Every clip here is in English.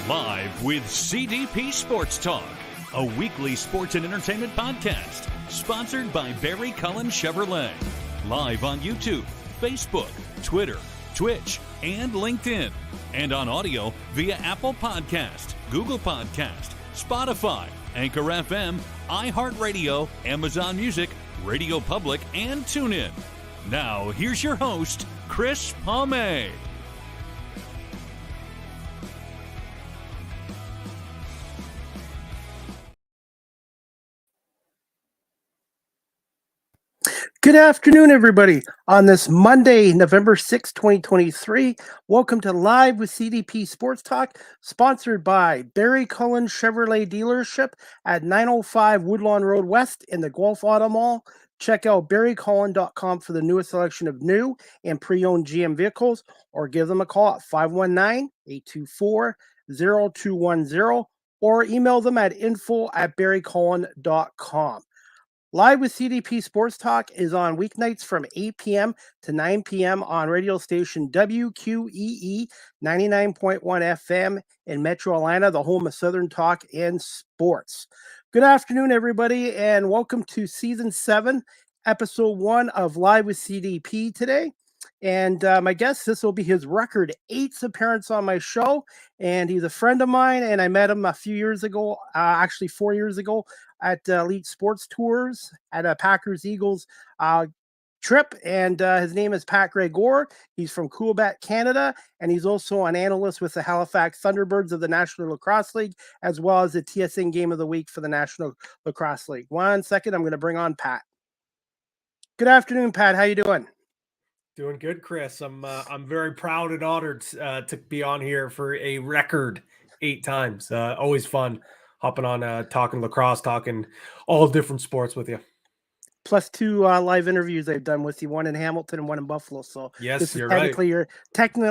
Live with CDP Sports Talk, a weekly sports and entertainment podcast sponsored by Barry Cullen Chevrolet. Live on YouTube, Facebook, Twitter, Twitch, and LinkedIn. And on audio via Apple Podcast, Google Podcast, Spotify, Anchor FM, iHeartRadio, Amazon Music, Radio Public, and TuneIn. Now, here's your host, Chris Palme. Good afternoon, everybody. On this Monday, November 6, 2023, welcome to Live with CDP Sports Talk, sponsored by Barry Cullen Chevrolet Dealership at 905 Woodlawn Road West in the Guelph Auto Mall. Check out barrycullen.com for the newest selection of new and pre-owned GM vehicles, or give them a call at 519-824-0210, or email them at info@barrycullen.com. Live with CDP Sports Talk is on weeknights from 8 p.m. to 9 p.m. on radio station WQEE 99.1 FM in Metro Atlanta, the home of Southern Talk and Sports. Good afternoon, everybody, and welcome to Season 7, Episode 1 of Live with CDP today. And my guest, this will be his record 8th appearance on my show, and he's a friend of mine, and I met him a few years ago, actually 4 years ago, at Elite Sports Tours at a Packers-Eagles trip, and his name is Pat Gregoire. He's from Quebec, Canada, and he's also an analyst with the Halifax Thunderbirds of the National Lacrosse League, as well as the TSN Game of the Week for the National Lacrosse League. 1 second, I'm going to bring on Pat. Good afternoon, Pat. How you doing? Doing good, Chris. I'm very proud and honored to be on here for a record 8 times. Always fun hopping on, talking lacrosse, talking all different sports with you. Plus 2 live interviews I've done with you, one in Hamilton and one in Buffalo. So yes, this is you're technically right.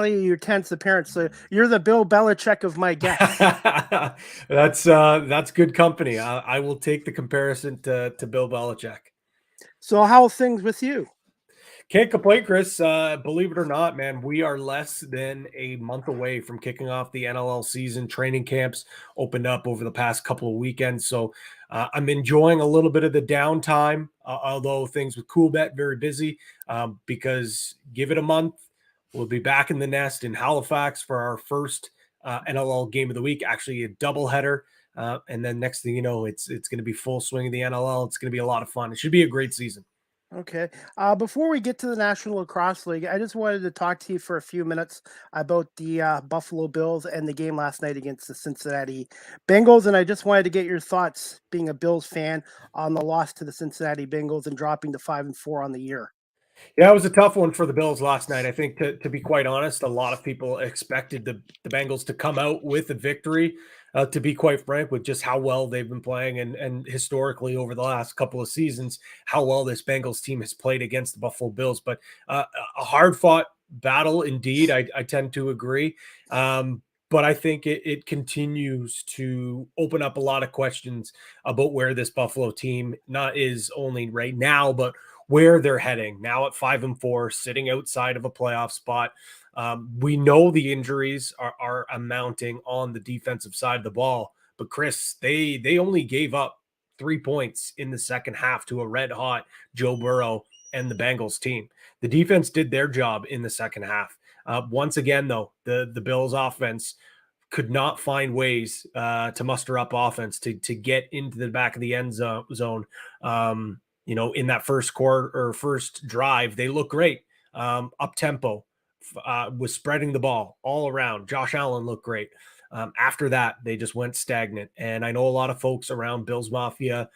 Your 10th appearance. So you're the Bill Belichick of my guests. That's good company. I will take the comparison to Bill Belichick. So how are things with you? Can't complain, Chris. Believe it or not, man, we are less than a month away from kicking off the NLL season. Training camps opened up over the past couple of weekends. So I'm enjoying a little bit of the downtime, although things with Coolbet very busy, because give it a month, we'll be back in the nest in Halifax for our first NLL game of the week, actually a doubleheader. And then next thing you know, it's going to be full swing of the NLL. It's going to be a lot of fun. It should be a great season. Okay. Before we get to the National Lacrosse League, I just wanted to talk to you for a few minutes about the Buffalo Bills and the game last night against the Cincinnati Bengals. And I just wanted to get your thoughts, being a Bills fan, on the loss to the Cincinnati Bengals and dropping to 5-4 on the year. Yeah, it was a tough one for the Bills last night. I think, to be quite honest, a lot of people expected the Bengals to come out with a victory, to be quite frank, with just how well they've been playing and historically over the last couple of seasons, how well this Bengals team has played against the Buffalo Bills. But a hard-fought battle indeed, I tend to agree. But I think it continues to open up a lot of questions about where this Buffalo team not is only right now, but where they're heading now at 5-4, sitting outside of a playoff spot. We know the injuries are amounting on the defensive side of the ball, but Chris, they only gave up 3 points in the second half to a red hot Joe Burrow and the Bengals team. The defense did their job in the second half. Once again, though, the Bills offense could not find ways to muster up offense to get into the back of the end zone. In that first quarter or first drive, they look great. Up tempo, was spreading the ball all around. Josh Allen looked great. After that, they just went stagnant. And I know a lot of folks around Bills Mafia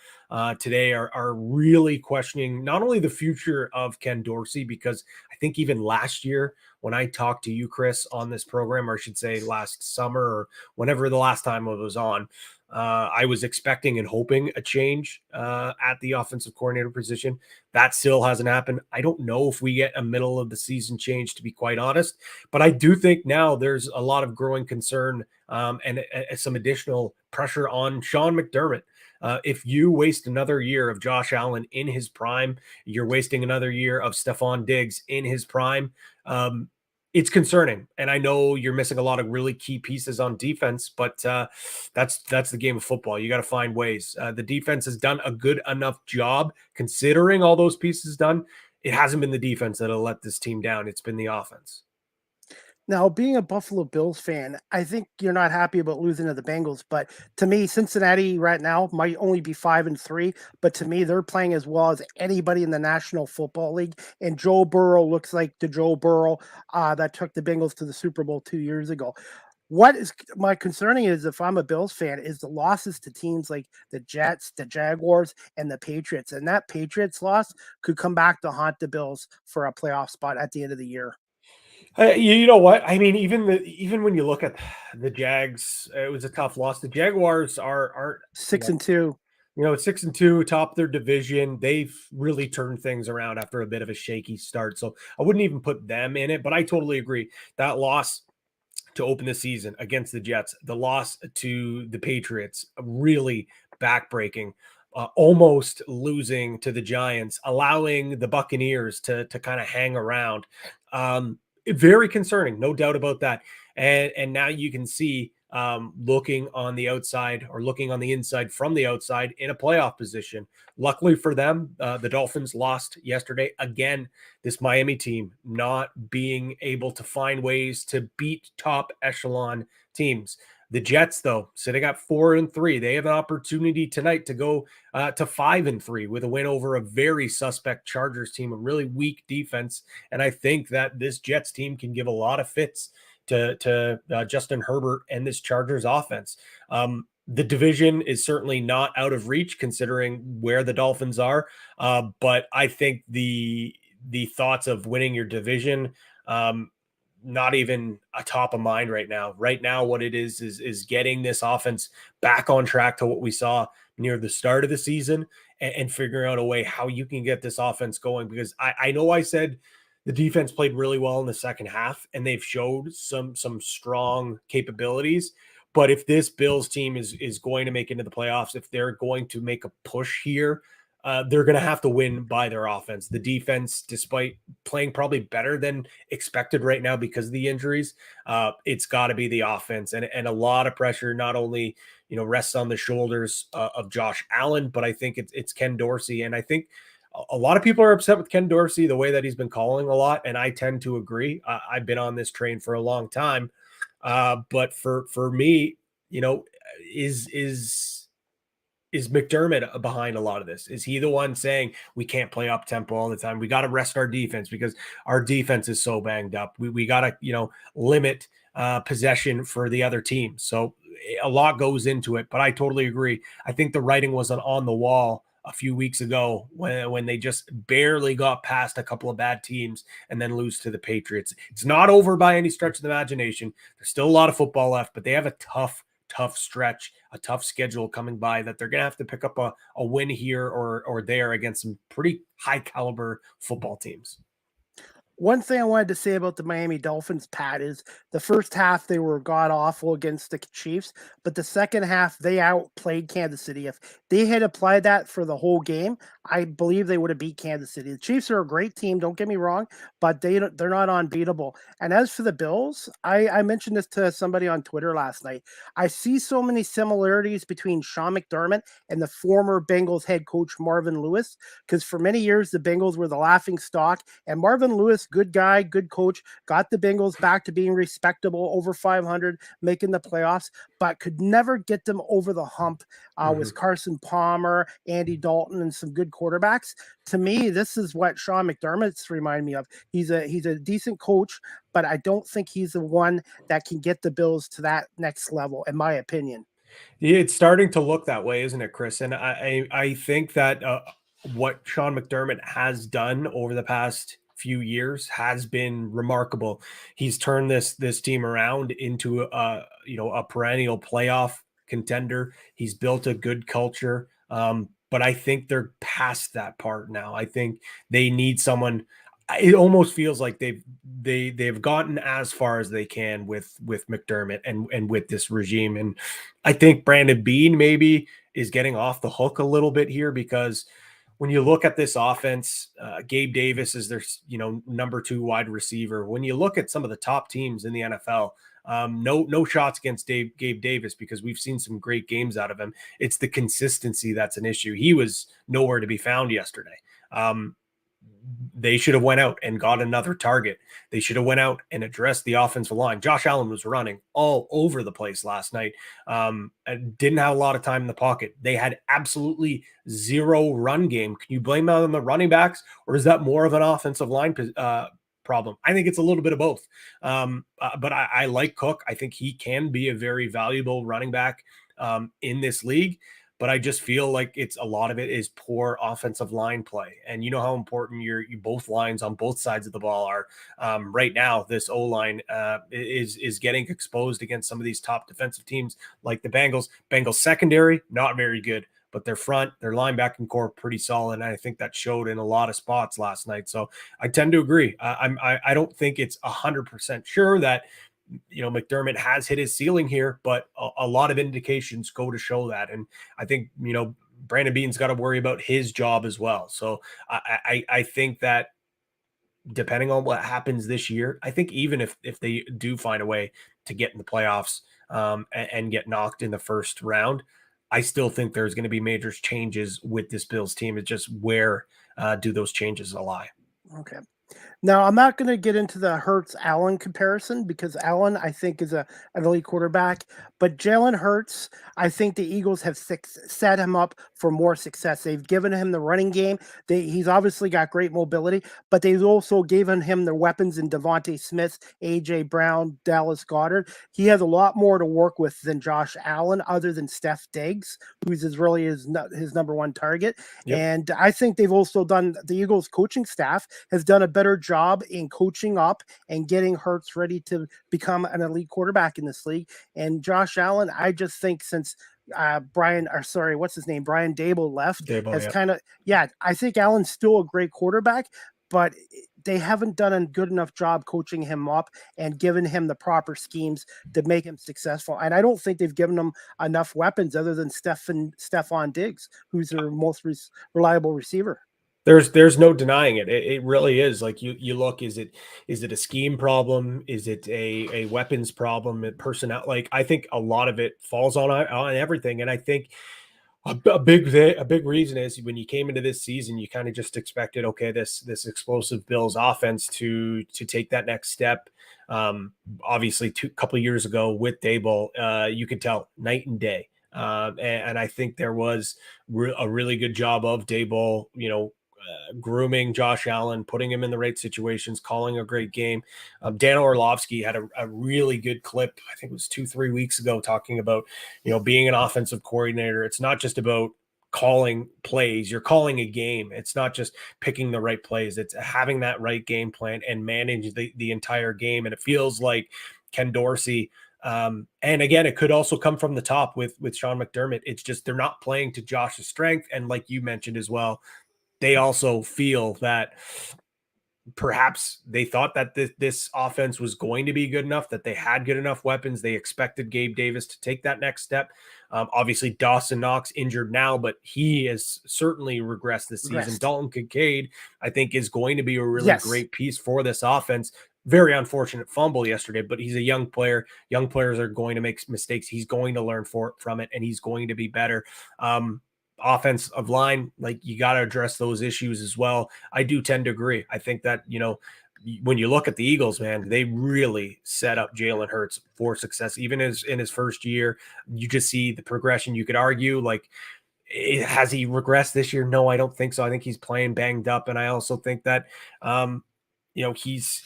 today are really questioning not only the future of Ken Dorsey, because I think even last year when I talked to you, Chris, on this program, or I should say last summer or whenever the last time I was on, I was expecting and hoping a change at the offensive coordinator position. That still hasn't happened. I don't know if we get a middle of the season change, to be quite honest, but I do think now there's a lot of growing concern and some additional pressure on Sean McDermott. If you waste another year of Josh Allen in his prime, you're wasting another year of Stephon Diggs in his prime. it's concerning. And I know you're missing a lot of really key pieces on defense, but that's the game of football. You got to find ways. The defense has done a good enough job considering all those pieces done. It hasn't been the defense that'll let this team down. It's been the offense. Now, being a Buffalo Bills fan, I think you're not happy about losing to the Bengals, but to me, Cincinnati right now might only be 5-3, but to me, they're playing as well as anybody in the National Football League. And Joe Burrow looks like the Joe Burrow that took the Bengals to the Super Bowl 2 years ago. What is my concerning is, if I'm a Bills fan, is the losses to teams like the Jets, the Jaguars, and the Patriots. And that Patriots loss could come back to haunt the Bills for a playoff spot at the end of the year. You know what? I mean, even when you look at the Jags, it was a tough loss. The Jaguars aren't 6-2. It's 6-2, top of their division. They've really turned things around after a bit of a shaky start. So I wouldn't even put them in it, but I totally agree. That loss to open the season against the Jets, the loss to the Patriots, really backbreaking. Almost losing to the Giants, allowing the Buccaneers to kind of hang around. Very concerning, no doubt about that. And now you can see looking on the outside or looking on the inside from the outside in a playoff position. Luckily for them, the Dolphins lost yesterday. Again, this Miami team not being able to find ways to beat top echelon teams. The Jets, though, sitting at 4-3, they have an opportunity tonight to go to 5-3 with a win over a very suspect Chargers team, a really weak defense. And I think that this Jets team can give a lot of fits to Justin Herbert and this Chargers offense. The division is certainly not out of reach considering where the Dolphins are. But I think the thoughts of winning your division, not even a top of mind right now. Right now, what it is getting this offense back on track to what we saw near the start of the season and figuring out a way how you can get this offense going. Because I know I said the defense played really well in the second half and they've showed some strong capabilities. But if this Bills team is going to make it into the playoffs, if they're going to make a push here, they're going to have to win by their offense. The defense, despite playing probably better than expected right now because of the injuries, it's got to be the offense. And a lot of pressure not only rests on the shoulders of Josh Allen, but I think it's Ken Dorsey. And I think a lot of people are upset with Ken Dorsey, the way that he's been calling a lot, and I tend to agree. I've been on this train for a long time. But for me, is McDermott behind a lot of this? Is he the one saying we can't play up tempo all the time? We got to rest our defense because our defense is so banged up. We got to, limit possession for the other team. So a lot goes into it, but I totally agree. I think the writing was on the wall a few weeks ago when they just barely got past a couple of bad teams and then lose to the Patriots. It's not over by any stretch of the imagination. There's still a lot of football left, but they have a tough stretch, a tough schedule coming by that they're going to have to pick up a win here or there against some pretty high caliber football teams. One thing I wanted to say about the Miami Dolphins, Pat, is the first half they were god-awful against the Chiefs, but the second half they outplayed Kansas City. If they had applied that for the whole game, I believe they would have beat Kansas City. The Chiefs are a great team, don't get me wrong, but they're not unbeatable. And as for the Bills, I mentioned this to somebody on Twitter last night. I see so many similarities between Sean McDermott and the former Bengals head coach Marvin Lewis, because for many years the Bengals were the laughing stock, and Marvin Lewis, good guy, good coach, got the Bengals back to being respectable, over 500, making the playoffs, but could never get them over the hump with Carson Palmer, Andy Dalton, and some good quarterbacks. To me, this is what Sean McDermott's remind me of. He's a decent coach, but I don't think he's the one that can get the Bills to that next level, in my opinion. Yeah, it's starting to look that way, isn't it, Chris? And I think that what Sean McDermott has done over the past few years has been remarkable. He's turned this team around into a perennial playoff contender. He's built a good culture. But I think they're past that part now. I think they need someone. It almost feels like they've gotten as far as they can with McDermott and with this regime. And I think Brandon Beane maybe is getting off the hook a little bit here because when you look at this offense, Gabe Davis is their, number 2 wide receiver. When you look at some of the top teams in the NFL, no shots against Gabe Davis, because we've seen some great games out of him. It's the consistency that's an issue. He was nowhere to be found yesterday. They should have went out and got another target. They should have went out and addressed the offensive line. Josh Allen was running all over the place last night. And didn't have a lot of time in the pocket. They had absolutely zero run game. Can you blame that on the running backs, or is that more of an offensive line problem? I think it's a little bit of both. But I like Cook. I think he can be a very valuable running back in this league. But I just feel like a lot of it is poor offensive line play. And you know how important your both lines on both sides of the ball are. Right now, this O-line is getting exposed against some of these top defensive teams like the Bengals. Bengals secondary, not very good, but their front, their linebacking core, pretty solid. And I think that showed in a lot of spots last night. So I tend to agree. I don't think it's 100% sure that McDermott has hit his ceiling here, but a lot of indications go to show that. And I think, Brandon Beane's got to worry about his job as well. So I think that depending on what happens this year, I think even if they do find a way to get in the playoffs and get knocked in the first round, I still think there's going to be major changes with this Bills team. It's just where do those changes lie? Okay. Now, I'm not going to get into the Hurts-Allen comparison, because Allen, I think, is an elite quarterback. But Jalen Hurts, I think the Eagles have set him up for more success. They've given him the running game. He's obviously got great mobility, but they've also given him the weapons in Devontae Smith, A.J. Brown, Dallas Goedert. He has a lot more to work with than Josh Allen, other than Steph Diggs, who's his number 1 target. Yep. And I think they've also done, the Eagles coaching staff has done a better job in coaching up and getting Hurts ready to become an elite quarterback in this league. And Josh Allen, I just think since Brian Daboll left, I think Allen's still a great quarterback, but they haven't done a good enough job coaching him up and given him the proper schemes to make him successful. And I don't think they've given him enough weapons other than Stephon Diggs, who's their most reliable receiver. There's no denying it. It really is. Like you look, is it a scheme problem? Is it a weapons problem? Personnel? Like, I think a lot of it falls on everything. And I think a big reason is when you came into this season, you kind of just expected, okay, this explosive Bills offense to take that next step. Obviously, a couple of years ago with Daboll, you could tell night and day. And I think there was a really good job of Daboll, grooming Josh Allen, putting him in the right situations, calling a great game. Dan Orlovsky had a really good clip, I think it was 2-3 weeks ago, talking about, being an offensive coordinator. It's not just about calling plays. You're calling a game. It's not just picking the right plays. It's having that right game plan and manage the entire game. And it feels like Ken Dorsey, and again, it could also come from the top with Sean McDermott. It's just they're not playing to Josh's strength. And like you mentioned as well, they also feel that perhaps they thought that this offense was going to be good enough, that they had good enough weapons. They expected Gabe Davis to take that next step. Obviously, Dawson Knox injured now, but he has certainly regressed this season. Dalton Kincaid, I think, is going to be a really great piece for this offense. Very unfortunate fumble yesterday, but he's a young player. Young players are going to make mistakes. He's going to learn from it, and he's going to be better. Offensive line, like, you got to address those issues as well. I do tend to agree. I think that, when you look at the Eagles, man, they really set up Jalen Hurts for success. Even in his first year, you just see the progression. You could argue, like, has he regressed this year? No, I don't think so. I think he's playing banged up. And I also think that, he's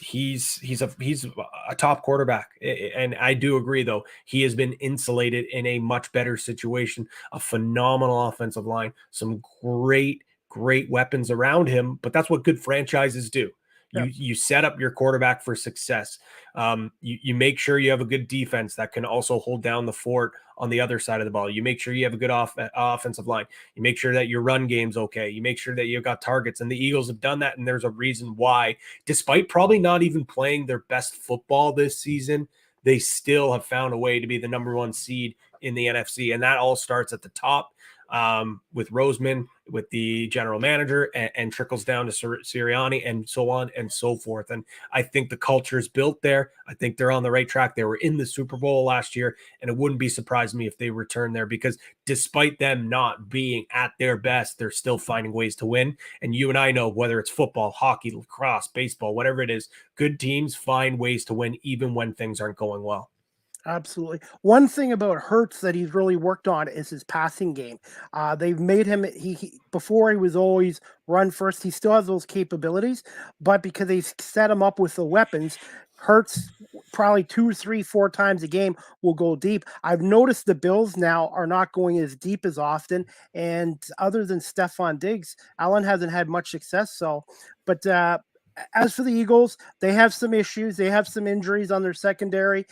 a top quarterback. And I do agree, though, he has been insulated in a much better situation, a phenomenal offensive line, some great weapons around him, but that's what good franchises do. You set up your quarterback for success. You make sure you have a good defense that can also hold down the fort on the other side of the ball. You make sure you have a good offensive line. You make sure that your run game's okay. You make sure that you've got targets. And the Eagles have done that, and there's a reason why, despite probably not even playing their best football this season, they still have found a way to be the number 1 seed in the NFC. And that all starts at the top with Roseman the general manager and trickles down to Sirianni and so on and so forth. And I think the culture is built there. I think they're on the right track. They were in the Super Bowl last year, and it wouldn't be surprising me if they return there, because despite them not being at their best, they're still finding ways to win. And you and I know, whether it's football, hockey, lacrosse, baseball, whatever it is, good teams find ways to win even when things aren't going well. Absolutely. One thing about Hurts that he's really worked on is his passing game. They've made him, he before he was always run first. He still has those capabilities, but because they set him up with the weapons, Hurts probably 2, 3, 4 times a game will go deep. I've noticed the Bills now are not going as deep as often, and other than Stephon Diggs, Allen hasn't had much success. So, but as for the Eagles, they have some issues. They have some injuries on their secondary.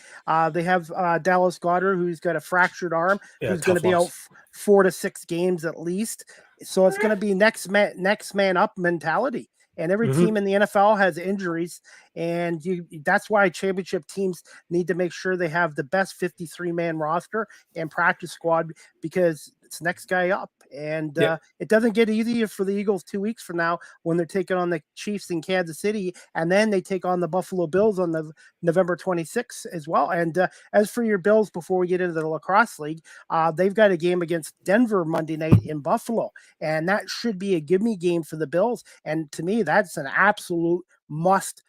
They have Dallas Goedert, who's got a fractured arm, who's going to be out 4 to 6 games at least. So it's going to be next man up mentality. And every team in the NFL has injuries, and that's why championship teams need to make sure they have the best 53-man roster and practice squad, because it's next guy up. And it doesn't get easier for the Eagles 2 weeks from now when they're taking on the Chiefs in Kansas City, and then they take on the Buffalo Bills on the November 26th as well. And as for your Bills, before we get into the Lacrosse League, they've got a game against Denver Monday night in Buffalo, and that should be a give-me game for the Bills. And to me, that's an absolute must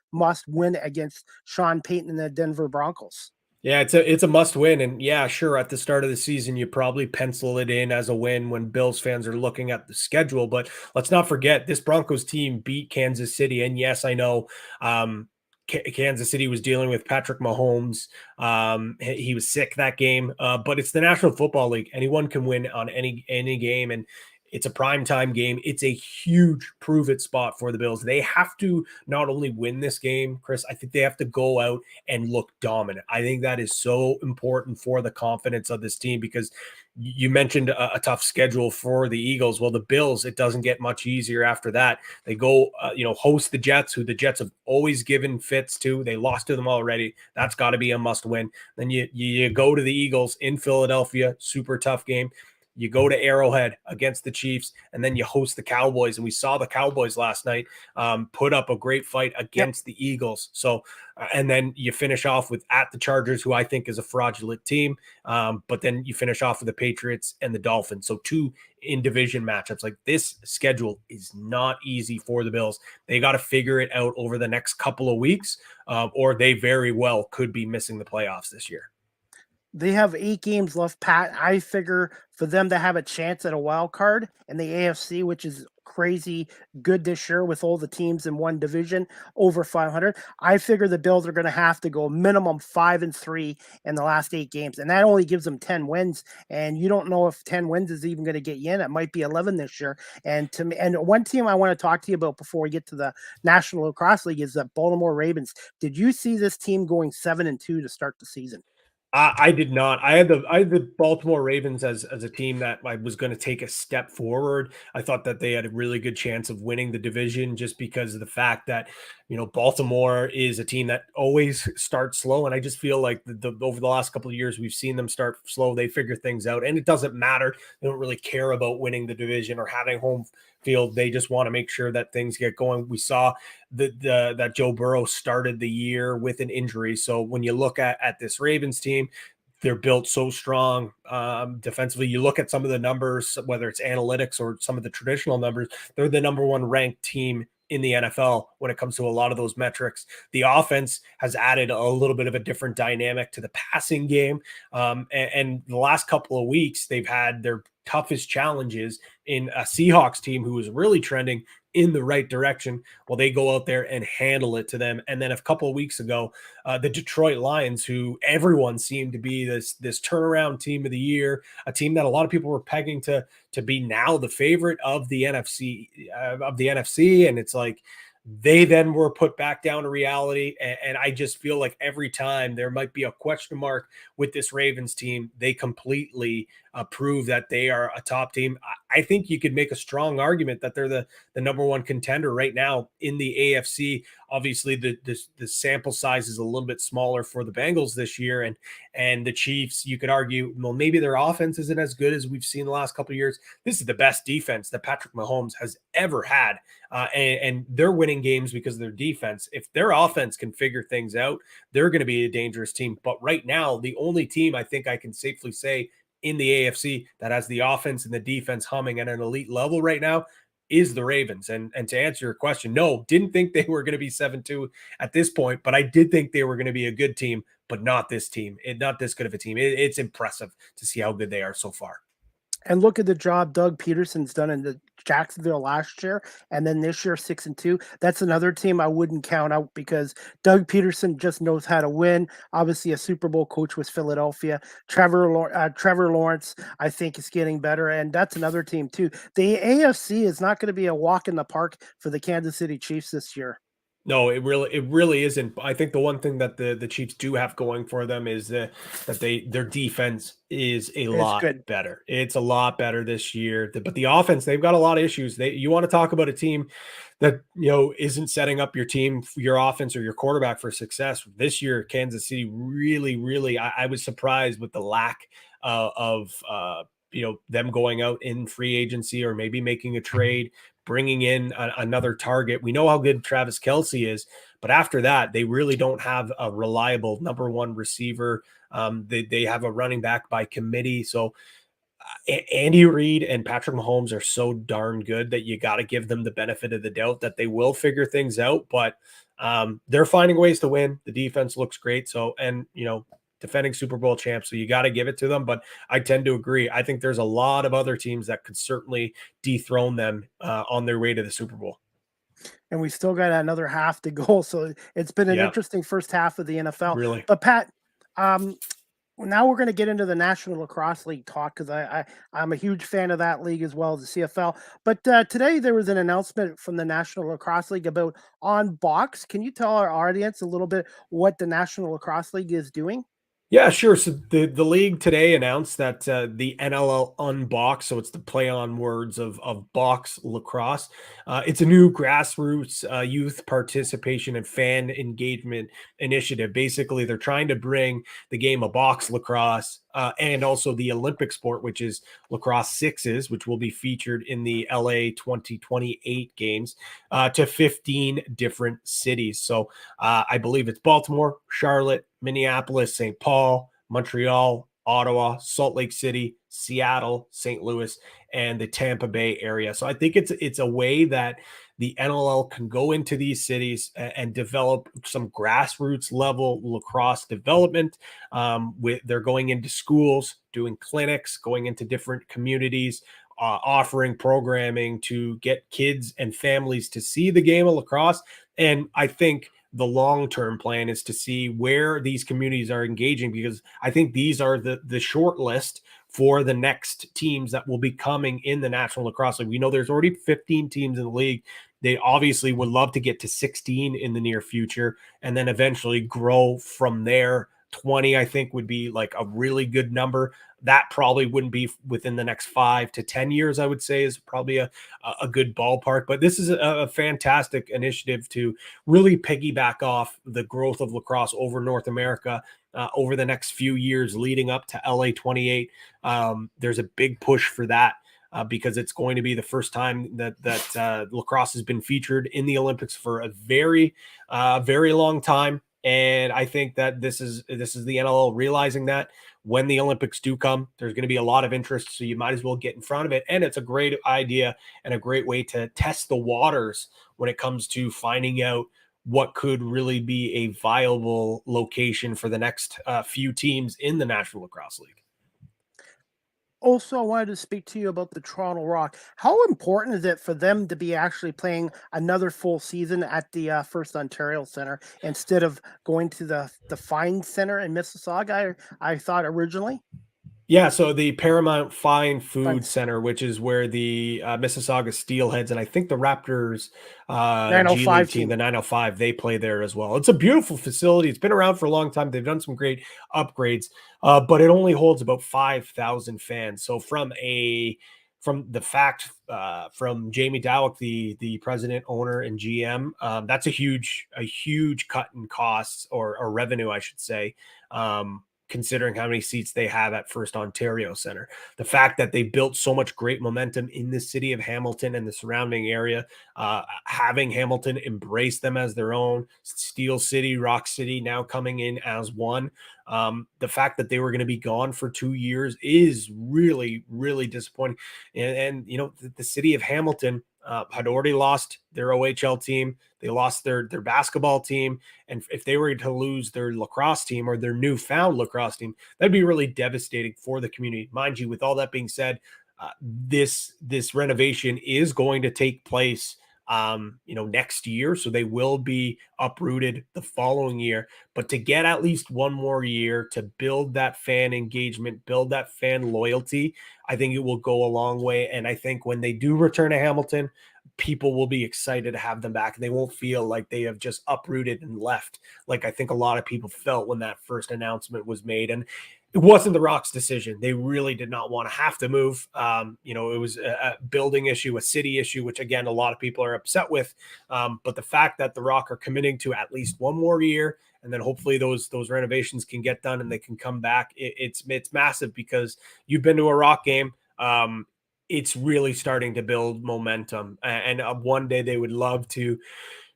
win against Sean Payton and the Denver Broncos. Yeah, it's a must win. And yeah, sure, at the start of the season, you probably pencil it in as a win when Bills fans are looking at the schedule. But let's not forget, this Broncos team beat Kansas City. And yes, I know Kansas City was dealing with Patrick Mahomes. He was sick that game, but it's the National Football League. Anyone can win on any game. And it's a primetime game. It's a huge prove-it spot for the Bills. They have to not only win this game, Chris, I think they have to go out and look dominant. I think that is so important for the confidence of this team, because you mentioned a tough schedule for the Eagles. Well, the Bills, it doesn't get much easier after that. They go, host the Jets, who the Jets have always given fits to. They lost to them already. That's got to be a must win. Then you go to the Eagles in Philadelphia, super tough game. You go to Arrowhead against the Chiefs, and then you host the Cowboys. And we saw the Cowboys last night put up a great fight against the Eagles. So, and then you finish off with at the Chargers, who I think is a fraudulent team. But then you finish off with the Patriots and the Dolphins. So 2 in division matchups. Like, this schedule is not easy for the Bills. They got to figure it out over the next couple of weeks, or they very well could be missing the playoffs this year. They have 8 games left, Pat. I figure for them to have a chance at a wild card in the AFC, which is crazy good this year with all the teams in one division over 500, I figure the Bills are going to have to go minimum 5-3 in the last 8 games. And that only gives them 10 wins. And you don't know if 10 wins is even going to get you in. It might be 11 this year. And to me, and one team I want to talk to you about before we get to the National Lacrosse League is the Baltimore Ravens. Did you see this team going 7-2 to start the season? I did not. I had the Baltimore Ravens as a team that I was going to take a step forward. I thought that they had a really good chance of winning the division, just because of the fact that, Baltimore is a team that always starts slow. And I just feel like over the last couple of years, we've seen them start slow. They figure things out, and it doesn't matter. They don't really care about winning the division or having home field. They just want to make sure that things get going. We saw that Joe Burrow started the year with an injury. So when you look at this Ravens team, they're built so strong defensively. You look at some of the numbers, whether it's analytics or some of the traditional numbers, they're the number 1 ranked team in the NFL when it comes to a lot of those metrics. The offense has added a little bit of a different dynamic to the passing game. And the last couple of weeks, they've had their toughest challenges in a Seahawks team who is really trending in the right direction. Well, they go out there and handle it to them. And then a couple of weeks ago, the Detroit Lions, who everyone seemed to be this turnaround team of the year, a team that a lot of people were pegging to be now the favorite of the NFC. And it's like, they then were put back down to reality. And I just feel like every time there might be a question mark with this Ravens team, they completely prove that they are a top team. I think you could make a strong argument that they're the number one contender right now in the AFC. Obviously, the sample size is a little bit smaller for the Bengals this year, and the Chiefs. You could argue, well, maybe their offense isn't as good as we've seen the last couple of years. This is the best defense that Patrick Mahomes has ever had, and they're winning games because of their defense. If their offense can figure things out, they're going to be a dangerous team. But right now, the only team I think I can safely say in the AFC that has the offense and the defense humming at an elite level right now is the Ravens. And to answer your question, no, didn't think they were going to be 7-2 at this point, but I did think they were going to be a good team, but not this team. Not this good of a team. It's impressive to see how good they are so far. And look at the job Doug Peterson's done in the Jacksonville last year, and then this year 6-2. That's another team I wouldn't count out because Doug Peterson just knows how to win. Obviously, a Super Bowl coach with Philadelphia. Trevor Lawrence, I think, is getting better, and that's another team too. The AFC is not going to be a walk in the park for the Kansas City Chiefs this year. No, it really isn't. I think the one thing that the Chiefs do have going for them is that their defense is a lot better. It's a lot better this year. But the offense, they've got a lot of issues. You want to talk about a team that isn't setting up your team, your offense, or your quarterback for success. This year, Kansas City really, I was surprised with the lack of them going out in free agency or maybe making a trade, bringing in another target. We know how good Travis Kelce is, but after that, they really don't have a reliable number one receiver. They have a running back by committee. So Andy Reid and Patrick Mahomes are so darn good that you got to give them the benefit of the doubt that they will figure things out. But they're finding ways to win. The defense looks great. So, and defending Super Bowl champs, so you got to give it to them. But I tend to agree. I think there's a lot of other teams that could certainly dethrone them on their way to the Super Bowl. And we still got another half to go. So it's been an interesting first half of the NFL. Really. But Pat, now we're going to get into the National Lacrosse League talk because I'm a huge fan of that league as well as the CFL. But today there was an announcement from the National Lacrosse League about On Box. Can you tell our audience a little bit what the National Lacrosse League is doing? Yeah, sure. So the league today announced that the NLL Unbox, so it's the play on words of box lacrosse. It's a new grassroots youth participation and fan engagement initiative. Basically, they're trying to bring the game of box lacrosse and also the Olympic sport, which is lacrosse sixes, which will be featured in the LA 2028 games, to 15 different cities. So I believe it's Baltimore, Charlotte, Minneapolis, St. Paul, Montreal, Ottawa, Salt Lake City, Seattle, St. Louis, and the Tampa Bay area. So I think it's a way that the NLL can go into these cities and develop some grassroots level lacrosse development. They're going into schools, doing clinics, going into different communities, offering programming to get kids and families to see the game of lacrosse. And I think the long-term plan is to see where these communities are engaging, because I think these are the short list for the next teams that will be coming in the National Lacrosse League. We know there's already 15 teams in the league. They obviously would love to get to 16 in the near future and then eventually grow from there. 20, I think, would be like a really good number. That probably wouldn't be within the next 5 to 10 years, I would say, is probably a good ballpark. But this is a fantastic initiative to really piggyback off the growth of lacrosse over North America over the next few years leading up to LA 28. There's a big push for that. Because it's going to be the first time that lacrosse has been featured in the Olympics for a very long time. And I think that this is the NLL realizing that when the Olympics do come, there's going to be a lot of interest. So you might as well get in front of it. And it's a great idea and a great way to test the waters when it comes to finding out what could really be a viable location for the next few teams in the National Lacrosse League. Also, I wanted to speak to you about the Toronto Rock. How important is it for them to be actually playing another full season at the First Ontario Centre instead of going to the Fine Centre in Mississauga, I thought originally? Yeah, so the Paramount Fine Food Thanks. Center, which is where the Mississauga Steelheads and I think the Raptors G 905 League team, team. the 905, they play there as well. It's a beautiful facility. It's been around for a long time. They've done some great upgrades, but it only holds about 5,000 fans. So from Jamie Dowick, the president, owner, and GM, that's a huge cut in costs or revenue, I should say. Considering how many seats they have at First Ontario Center. The fact that they built so much great momentum in the city of Hamilton and the surrounding area, having Hamilton embrace them as their own, Steel City, Rock City now coming in as one. The fact that they were going to be gone for 2 years is really, really disappointing. And you know, the city of Hamilton had already lost their OHL team. They lost their basketball team. And if they were to lose their lacrosse team or their newfound lacrosse team, that'd be really devastating for the community. Mind you, with all that being said, this renovation is going to take place next year. So they will be uprooted the following year. But to get at least one more year to build that fan engagement, build that fan loyalty, I think it will go a long way. And I think when they do return to Hamilton, people will be excited to have them back. And they won't feel like they have just uprooted and left, like I think a lot of people felt when that first announcement was made. And it wasn't the Rock's decision. They really did not want to have to move. It was a building issue, a city issue, which again, a lot of people are upset with. But the fact that the Rock are committing to at least one more year, and then hopefully those renovations can get done and they can come back, it's massive, because you've been to a Rock game. It's really starting to build momentum, and one day they would love to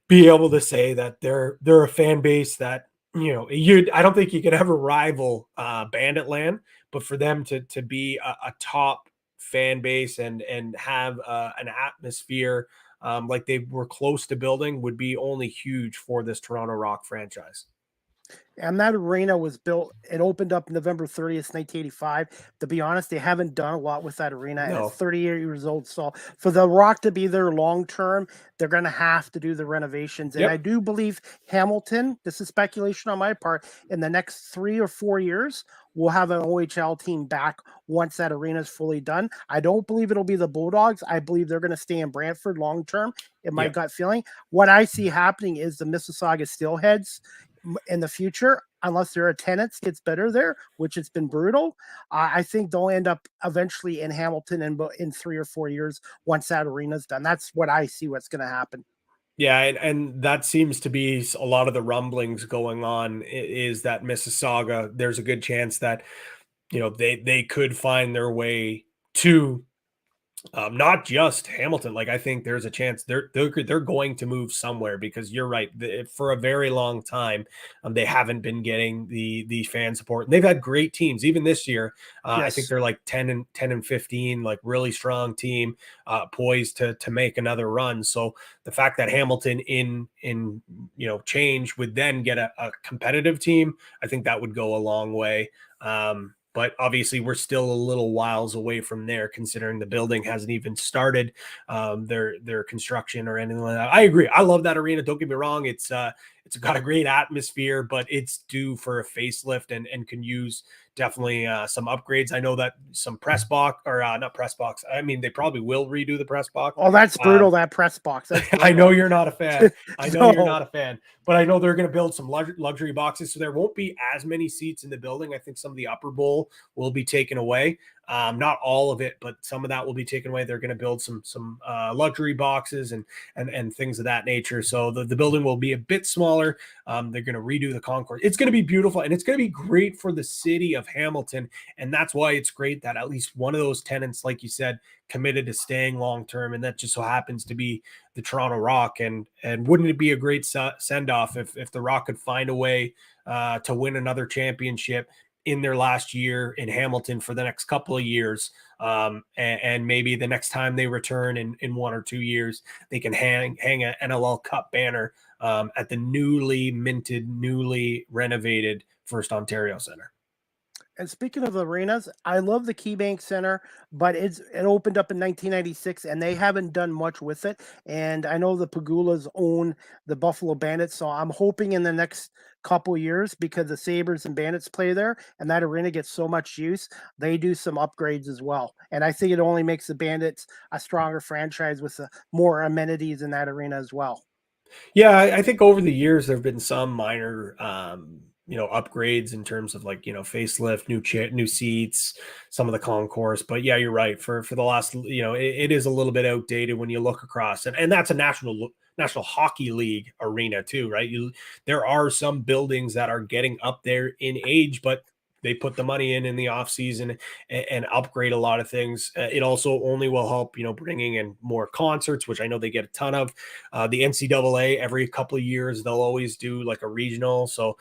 be able to say that they're a fan base that, I don't think you could ever rival Banditland, but for them to be a top fan base and have an atmosphere like they were close to building would be only huge for this Toronto Rock franchise. And that arena was built, it opened up November 30th, 1985. To be honest, they haven't done a lot with that arena, and it's 38 years old. So for the Rock to be there long term, they're going to have to do the renovations. And I do believe Hamilton, this is speculation on my part, in the next 3 or 4 years, we'll have an OHL team back once that arena is fully done. I don't believe it'll be the Bulldogs. I believe they're going to stay in Brantford long term, in my gut feeling. What I see happening is the Mississauga Steelheads in the future, unless their attendance gets better there, which it's been brutal, I think they'll end up eventually in Hamilton in 3 or 4 years once that arena's done. That's what I see what's going to happen. Yeah, and that seems to be a lot of the rumblings going on, is that Mississauga, there's a good chance that, they could find their way to not just Hamilton. Like, I think there's a chance they're going to move somewhere, because you're right. For a very long time, they haven't been getting the fan support. And they've had great teams, even this year. I think they're like 10 and 15, like really strong team, poised to make another run. So the fact that Hamilton in change would then get a competitive team, I think that would go a long way. But obviously, we're still a little whiles away from there, considering the building hasn't even started their construction or anything like that. I agree. I love that arena. Don't get me wrong. It's got a great atmosphere, but it's due for a facelift and can use definitely some upgrades. I know that some press box, or not press box. I mean, they probably will redo the press box. Oh, that's brutal, that press box. I know you're not a fan. I know you're not a fan, but I know they're going to build some luxury boxes, so there won't be as many seats in the building. I think some of the upper bowl will be taken away. Not all of it, but some of that will be taken away. They're going to build some luxury boxes and things of that nature. So the building will be a bit smaller. They're going to redo the concourse. It's going to be beautiful, and it's going to be great for the city of Hamilton. And that's why it's great that at least one of those tenants, like you said, committed to staying long term, and that just so happens to be the Toronto Rock. And wouldn't it be a great send off if the Rock could find a way to win another championship in their last year in Hamilton for the next couple of years, and maybe the next time they return in 1 or 2 years, they can hang an NLL Cup banner at the newly minted, newly renovated First Ontario Center. And speaking of arenas, I love the KeyBank Center, but it opened up in 1996, and they haven't done much with it. And I know the Pagulas own the Buffalo Bandits, so I'm hoping in the next couple years, because the Sabres and Bandits play there, and that arena gets so much use, they do some upgrades as well. And I think it only makes the Bandits a stronger franchise with more amenities in that arena as well. Yeah, I think over the years there have been some minor, upgrades in terms of like facelift, new seats, some of the concourse. But yeah, you're right. For the last, it is a little bit outdated when you look across, and that's a National Hockey League arena too, right? There are some buildings that are getting up there in age, but they put the money in the off season and upgrade a lot of things. It also only will help, bringing in more concerts, which I know they get a ton of. The NCAA every couple of years they'll always do like a regional. So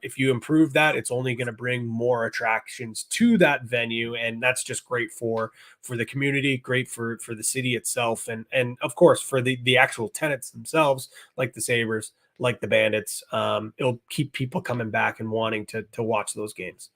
if you improve that, it's only going to bring more attractions to that venue, and that's just great for the community, great for the city itself, and of course for the actual tenants themselves, like the Sabres, like the Bandits. It'll keep people coming back and wanting to watch those games.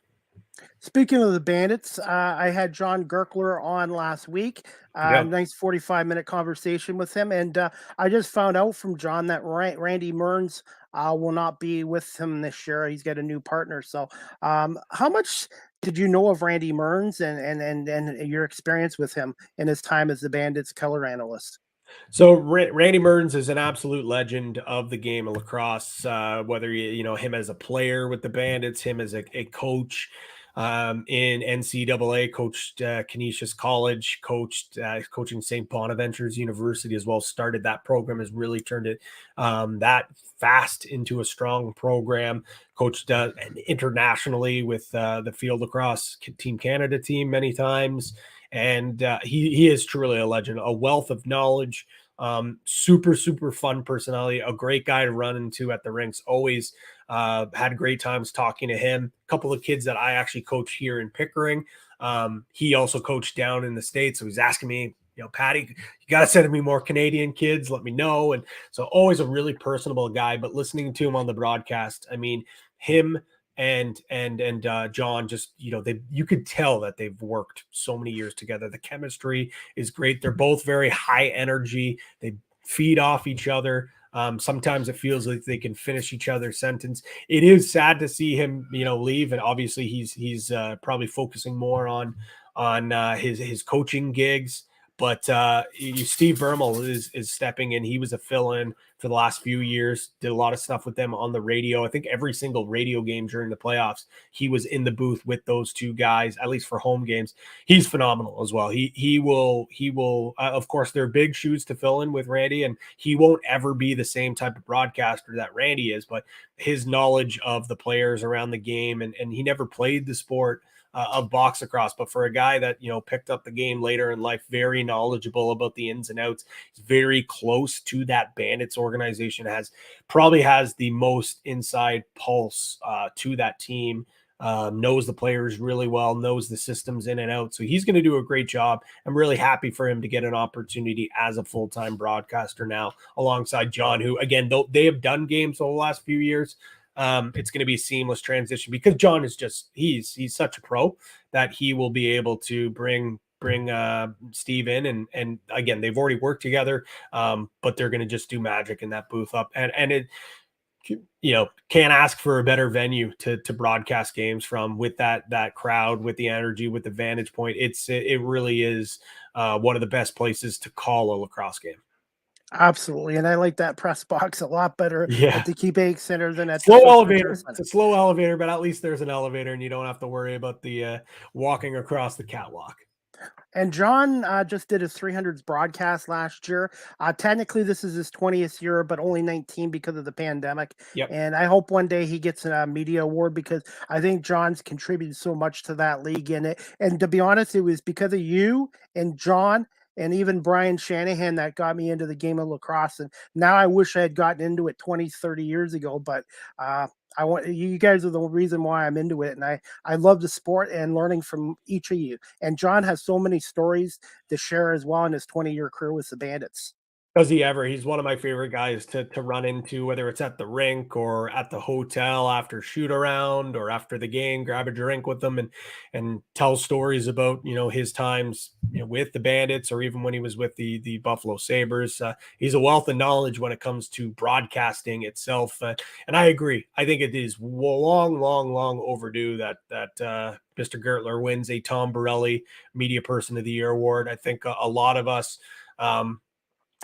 Speaking of the Bandits, I had John Gerkler on last week. Yeah. Nice 45-minute conversation with him. And I just found out from John that Randy Mearns will not be with him this year. He's got a new partner. So how much did you know of Randy Mearns and your experience with him in his time as the Bandits color analyst? So Randy Mearns is an absolute legend of the game of lacrosse. Whether you know him as a player with the Bandits, him as a coach in NCAA, coached Canisius College, coaching St. Bonaventure's University as well. Started that program, has really turned it that fast into a strong program. Coached internationally with the field lacrosse Team Canada team many times. And he is truly a legend, a wealth of knowledge, super fun personality, a great guy to run into at the rinks. Always had great times talking to him. A couple of kids that I actually coach here in Pickering. He also coached down in the States, so he's asking me, Patty, you got to send me more Canadian kids. Let me know. And so always a really personable guy. But listening to him on the broadcast, I mean, him and John, just you could tell that they've worked so many years together. The chemistry is great. They're both very high energy. They feed off each other. Sometimes it feels like they can finish each other's sentence. It is sad to see him, leave, and obviously he's probably focusing more on his coaching gigs. But Steve Bermel is stepping in. He was a fill-in for the last few years, did a lot of stuff with them on the radio. I think every single radio game during the playoffs, he was in the booth with those two guys, at least for home games. He's phenomenal as well. He will of course, they're big shoes to fill in with Randy, and he won't ever be the same type of broadcaster that Randy is, but his knowledge of the players around the game, and he never played the sport of box lacrosse, but for a guy that picked up the game later in life, very knowledgeable about the ins and outs. He's very close to that Bandits organization. Probably has the most inside pulse to that team. Knows the players really well, knows the systems in and out. So he's going to do a great job. I'm really happy for him to get an opportunity as a full-time broadcaster now, alongside John, who again, though they have done games over the last few years. It's going to be a seamless transition because John is he's such a pro that he will be able to bring Steve in, and again, they've already worked together, but they're going to just do magic in that booth up, and it can't ask for a better venue to broadcast games from, with that crowd, with the energy, with the vantage point. It really is one of the best places to call a lacrosse game. Absolutely, and I like that press box a lot better at the KeyBank Center than at slow the elevator. It's a slow elevator, but at least there's an elevator, and you don't have to worry about the walking across the catwalk. And John just did his 300s broadcast last year. Technically, this is his 20th year, but only 19 because of the pandemic. Yep. And I hope one day he gets a media award, because I think John's contributed so much to that league in it. And to be honest, it was because of you and John and even Brian Shanahan that got me into the game of lacrosse. And now I wish I had gotten into it 20, 30 years ago, but I want you guys are the reason why I'm into it. And I love the sport and learning from each of you. And John has so many stories to share as well in his 20-year career with the Bandits. Does he ever? He's one of my favorite guys to run into, whether it's at the rink or at the hotel after shoot around or after the game, grab a drink with them and tell stories about, his times, with the Bandits or even when he was with the Buffalo Sabres. He's a wealth of knowledge when it comes to broadcasting itself. And I agree. I think it is long, long, long overdue that Mr. Gertler wins a Tom Borelli Media Person of the Year award. I think a lot of us,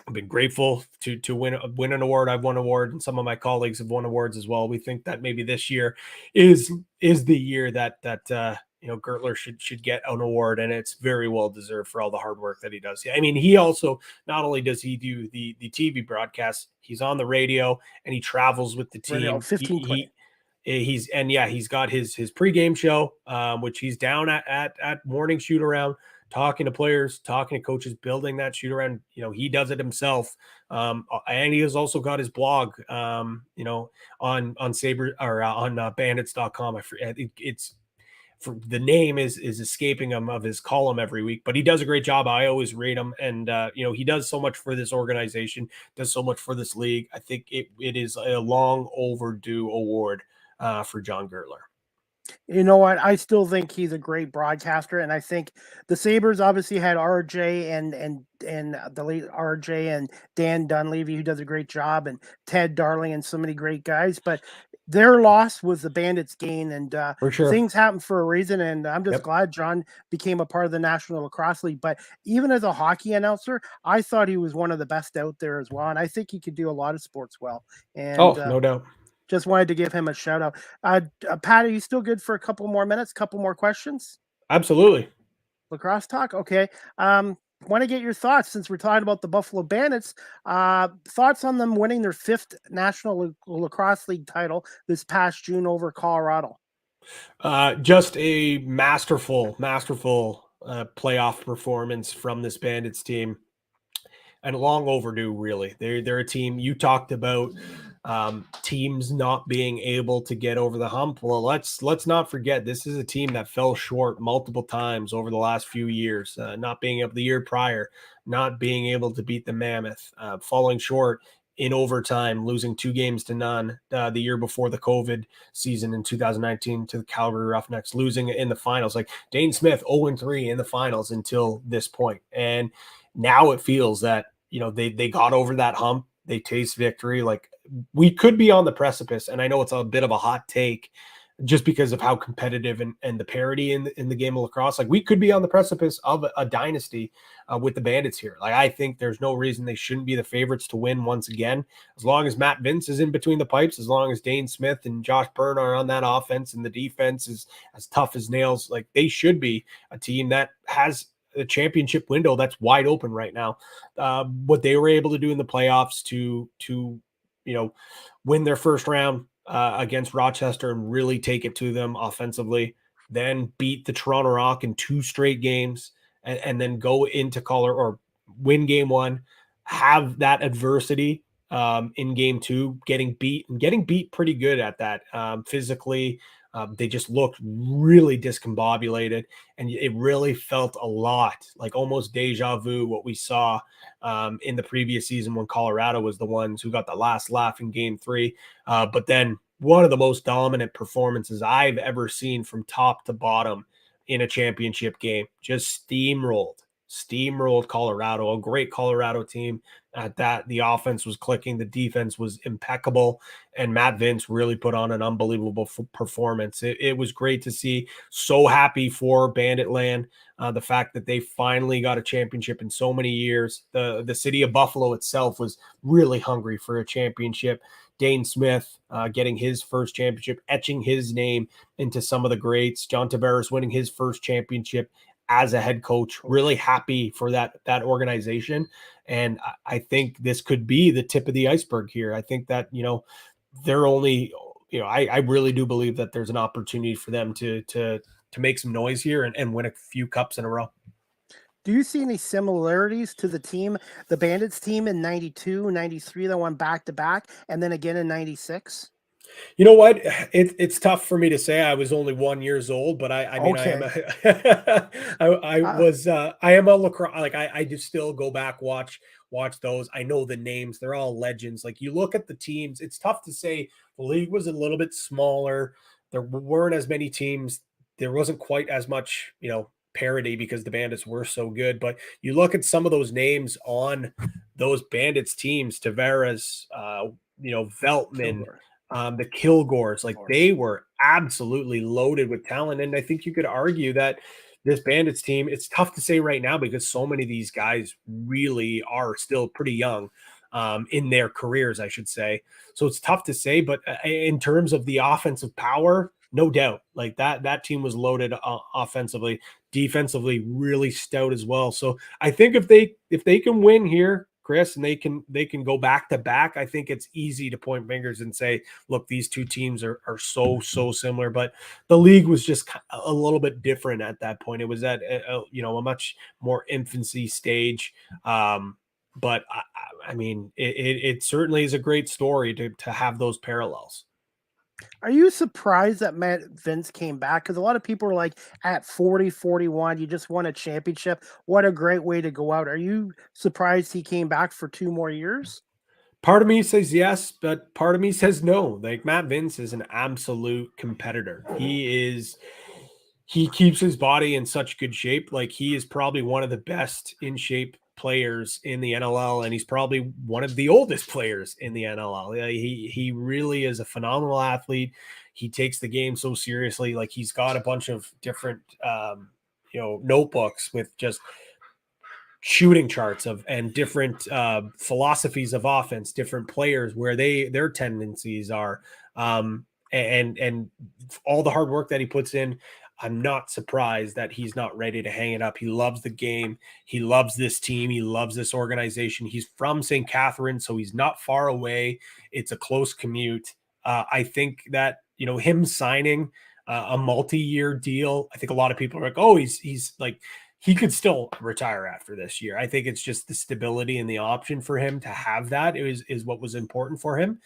I've been grateful to win an award. I've won an award, and some of my colleagues have won awards as well. We think that maybe this year is the year that Gertler should get an award, and it's very well deserved for all the hard work that he does. I mean, he also, not only does he do the TV broadcasts, he's on the radio and he travels with the team. 15-20. He's got his pregame show, which he's down at morning shoot around, talking to players, talking to coaches, building that shoot around. He does it himself. And he has also got his blog, on Sabre or on bandits.com. I think it's, for the name is escaping him of his column every week, but he does a great job. I always rate him. And, he does so much for this organization, does so much for this league. I think it is a long overdue award for John Gertler. You know what? I still think he's a great broadcaster, and I think the Sabres obviously had RJ and the late RJ and Dan Dunleavy, who does a great job, and Ted Darling and so many great guys. But their loss was the Bandits' gain, and For sure. things happen for a reason. And I'm just glad John became a part of the National Lacrosse League. But even as a hockey announcer, I thought he was one of the best out there as well, and I think he could do a lot of sports well. And no doubt. Just wanted to give him a shout out. Pat, are you still good for a couple more minutes? Couple more questions? Absolutely. Lacrosse talk? Okay. Want to get your thoughts, since we're talking about the Buffalo Bandits. Thoughts on them winning their 5th National Lacrosse League title this past June over Colorado? Just a masterful playoff performance from this Bandits team. And long overdue, really. They're a team. You talked about teams not being able to get over the hump. Well, let's not forget, this is a team that fell short multiple times over the last few years. Not being able, the year prior, not being able to beat the Mammoth, falling short in overtime, losing 2-0 the year before the COVID season in 2019 to the Calgary Roughnecks, losing in the finals. Like Dane Smith, 0-3 in the finals until this point. And now it feels that, they got over that hump. They taste victory. Like, we could be on the precipice. And I know it's a bit of a hot take just because of how competitive and the parity in the game of lacrosse. Like, we could be on the precipice of a dynasty with the Bandits here. Like, I think there's no reason they shouldn't be the favorites to win once again. As long as Matt Vince is in between the pipes, as long as Dane Smith and Josh Byrne are on that offense and the defense is as tough as nails, like, they should be a team that has the championship window that's wide open right now. What they were able to do in the playoffs to win their first round against Rochester and really take it to them offensively, then beat the Toronto Rock in 2 straight games, and then go into Colorado or win game 1, have that adversity in game 2, getting beat pretty good at that physically. They just looked really discombobulated, and it really felt a lot like almost deja vu what we saw in the previous season when Colorado was the ones who got the last laugh in game 3. But then one of the most dominant performances I've ever seen from top to bottom in a championship game. Just steamrolled Colorado, a great Colorado team at that. The offense was clicking, the defense was impeccable, and Matt Vince really put on an unbelievable performance. It was great to see. So happy for Bandit Land, the fact that they finally got a championship in so many years. The city of Buffalo itself was really hungry for a championship. Dane Smith getting his first championship, etching his name into some of the greats. John Tavares winning his first championship as a head coach. Really happy for that organization. And I think this could be the tip of the iceberg here. I think that, they're only, I really do believe that there's an opportunity for them to make some noise here and win a few cups in a row. Do you see any similarities to the Bandits team in 92, 93 that won back-to-back, and then again in 96? You know what? It's tough for me to say. I was only 1 year old, but I mean, I am Okay. a, Uh, I am a lacrosse. Like I just still go back, watch those. I know the names. They're all legends. Like you look at the teams, it's tough to say the league was a little bit smaller. There weren't as many teams. There wasn't quite as much, parity because the Bandits were so good. But you look at some of those names on those Bandits teams, Tavares, Veltman, Kilgore, the Kilgores, of like course. they were absolutely loaded with talent. And I think you could argue that this Bandits team, it's tough to say right now because so many of these guys really are still pretty young in their careers, I should say. So it's tough to say, but in terms of the offensive power, no doubt, like that team was loaded offensively, defensively, really stout as well. So I think if they can win here, Chris, and they can go back to back, I think it's easy to point fingers and say, look, these two teams are so similar. But the league was just a little bit different at that point. It was at a much more infancy stage. But I mean, it certainly is a great story to have those parallels. Are you surprised that Matt Vince came back? Because a lot of people are like, at 40, 41, you just won a championship. What a great way to go out. Are you surprised he came back for 2 more years? Part of me says yes, but part of me says no. Like Matt Vince is an absolute competitor. He keeps his body in such good shape. Like he is probably one of the best in shape players in the NLL, and he's probably one of the oldest players in the NLL. Yeah, he really is a phenomenal athlete. He takes the game so seriously. Like he's got a bunch of different notebooks with just shooting charts of and different philosophies of offense, different players where their tendencies are, and all the hard work that he puts in. I'm not surprised that he's not ready to hang it up. He loves the game. He loves this team. He loves this organization. He's from St. Catharines, so he's not far away. It's a close commute. I think that him signing a multi-year deal. I think a lot of people are like, oh, he's like he could still retire after this year. I think it's just the stability and the option for him to have that is what was important for him.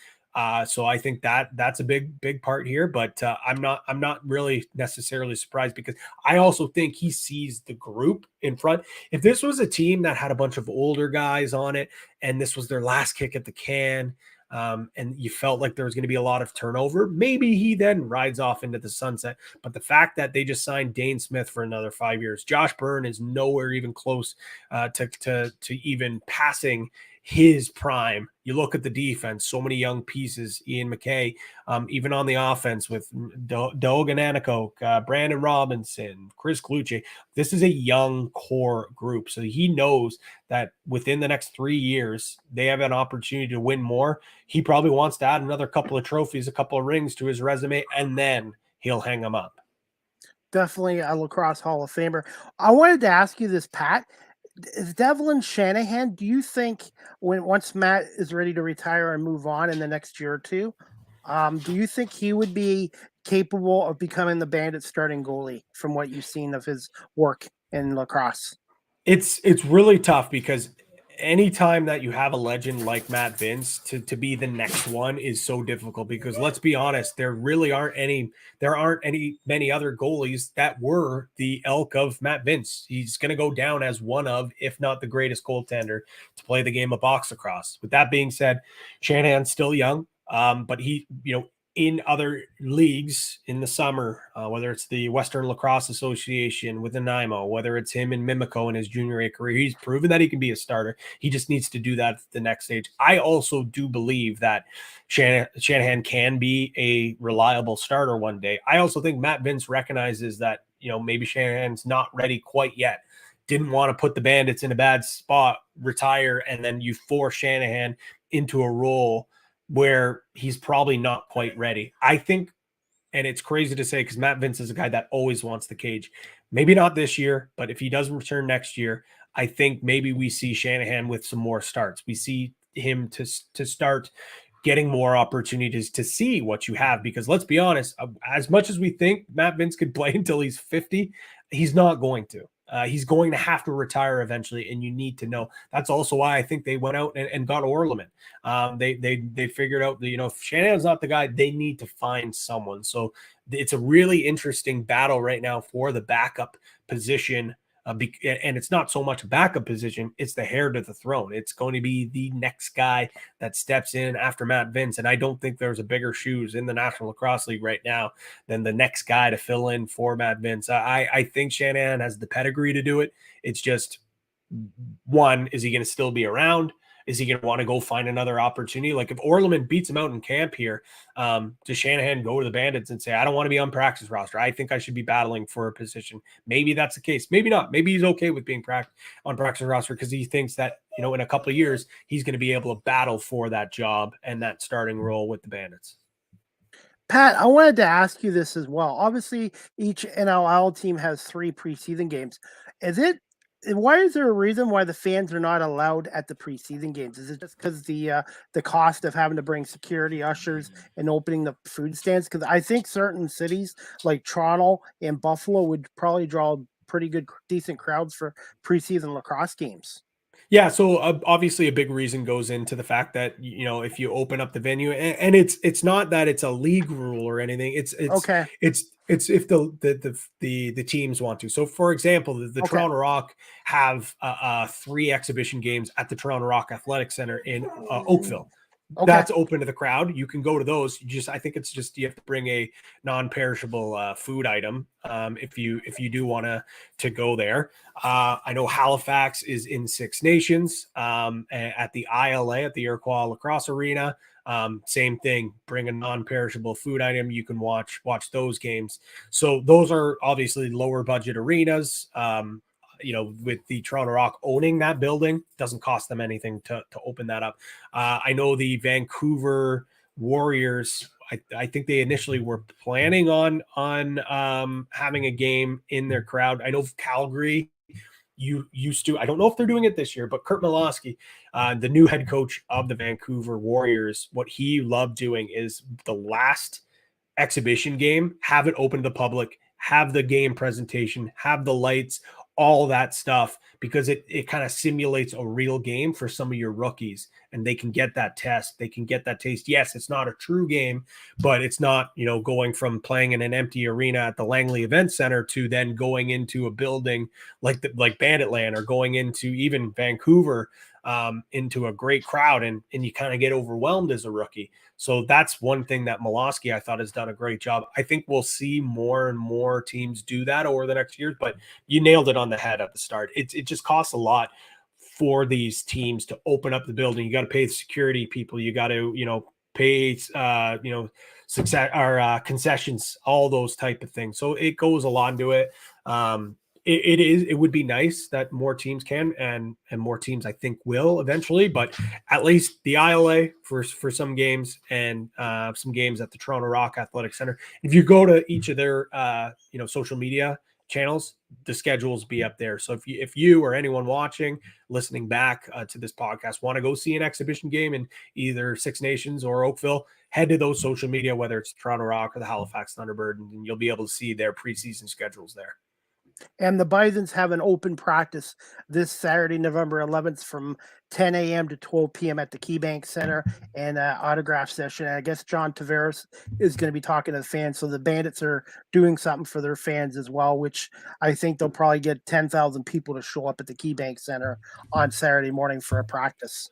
So I think that's a big part here, but I'm not really necessarily surprised because I also think he sees the group in front. If this was a team that had a bunch of older guys on it and this was their last kick at the can, and you felt like there was going to be a lot of turnover, maybe he then rides off into the sunset. But the fact that they just signed Dane Smith for another 5 years, Josh Byrne is nowhere even close to even passing his prime. You look at the defense, so many young pieces, Ian McKay, even on the offense with Dogan Anacoke, Brandon Robinson, Chris Cluche. This is a young core group. So he knows that within the next 3 years, they have an opportunity to win more. He probably wants to add another couple of trophies, a couple of rings to his resume, and then he'll hang them up. Definitely a lacrosse Hall of Famer. I wanted to ask you this, Pat. Is Devlin Shanahan, do you think once Matt is ready to retire and move on in the next year or two, do you think he would be capable of becoming the Bandit starting goalie from what you've seen of his work in lacrosse? It's really tough because anytime that you have a legend like Matt Vince to be the next one is so difficult because let's be honest, there aren't any many other goalies that were the ilk of Matt Vince. He's going to go down as one of, if not the greatest goaltender to play the game of box lacrosse. With that being said, Shanahan's still young, but he, in other leagues in the summer, whether it's the Western Lacrosse Association with Nanaimo, whether it's him and Mimico in his junior A career, he's proven that he can be a starter. He just needs to do that at the next stage. I also do believe that Shanahan can be a reliable starter one day. I also think Matt Vince recognizes that, maybe Shanahan's not ready quite yet. Didn't want to put the Bandits in a bad spot, retire, and then you force Shanahan into a role where he's probably not quite ready. I think, and it's crazy to say because Matt Vince is a guy that always wants the cage. Maybe not this year, but if he doesn't return next year, I think maybe we see Shanahan with some more starts. We see him to start getting more opportunities to see what you have. Because let's be honest, as much as we think Matt Vince could play until he's 50, he's not going to. He's going to have to retire eventually, and you need to know. That's also why I think they went out and got Orleman. They figured out that, if Shanahan's not the guy, they need to find someone. So it's a really interesting battle right now for the backup position. And it's not so much a backup position, it's the heir to the throne. It's going to be the next guy that steps in after Matt Vince. And I don't think there's a bigger shoes in the National Lacrosse League right now than the next guy to fill in for Matt Vince. I think Shanahan has the pedigree to do it. It's just, one, is he going to still be around? Is he going to want to go find another opportunity? Like if Orleman beats him out in camp here, does Shanahan go to the Bandits and say, I don't want to be on practice roster. I think I should be battling for a position. Maybe that's the case. Maybe not. Maybe he's okay with being on practice roster because he thinks that, in a couple of years, he's going to be able to battle for that job and that starting role with the Bandits. Pat, I wanted to ask you this as well. Obviously, each NLL team has 3 preseason games. Why is there a reason why the fans are not allowed at the preseason games? Is it just because the cost of having to bring security ushers and opening the food stands? Because I think certain cities like Toronto and Buffalo would probably draw pretty good, decent crowds for preseason lacrosse games. Yeah, so obviously a big reason goes into the fact that if you open up the venue, and it's not that it's a league rule or anything. It's okay. It's if the teams want to. So for example, the Toronto Rock have 3 exhibition games at the Toronto Rock Athletic Center in Oakville. Okay. That's open to the crowd. You can go to those. I think it's just you have to bring a non-perishable food item if you do want to go there. I know Halifax is in Six Nations at the ILA at the Iroquois Lacrosse Arena. Same thing. Bring a non-perishable food item. You can watch those games. So those are obviously lower budget arenas. With the Toronto Rock owning that building, doesn't cost them anything to open that up. I know the Vancouver Warriors, I think they initially were planning on having a game in their crowd. I know Calgary used to. I don't know if they're doing it this year, but Kurt Malosky, the new head coach of the Vancouver Warriors, what he loved doing is the last exhibition game, have it open to the public, have the game presentation, have the lights, all that stuff, because it kind of simulates a real game for some of your rookies, and they can get that test. They can get that taste. Yes, it's not a true game, but it's not, going from playing in an empty arena at the Langley Event Center to then going into a building like Banditland, or going into even Vancouver into a great crowd, and you kind of get overwhelmed as a rookie. So that's one thing that Malosky, I thought, has done a great job. I think we'll see more and more teams do that over the next years, but you nailed it on the head at the start. It just costs a lot for these teams to open up the building. You got to pay the security people. You got to, pay, success or concessions, all those type of things. So it goes a lot into it. It would be nice that more teams can, and more teams I think will eventually, but at least the ILA for some games, and some games at the Toronto Rock Athletic Center. If you go to each of their social media channels, the schedules be up there. So if you or anyone watching, listening back to this podcast, want to go see an exhibition game in either Six Nations or Oakville, head to those social media, whether it's Toronto Rock or the Halifax Thunderbird, and you'll be able to see their preseason schedules there. And the Bisons have an open practice this Saturday, November 11th from 10 a.m. to 12 p.m. at the KeyBank Center, and an autograph session. And I guess John Tavares is going to be talking to the fans. So the Bandits are doing something for their fans as well, which I think they'll probably get 10,000 people to show up at the KeyBank Center on Saturday morning for a practice.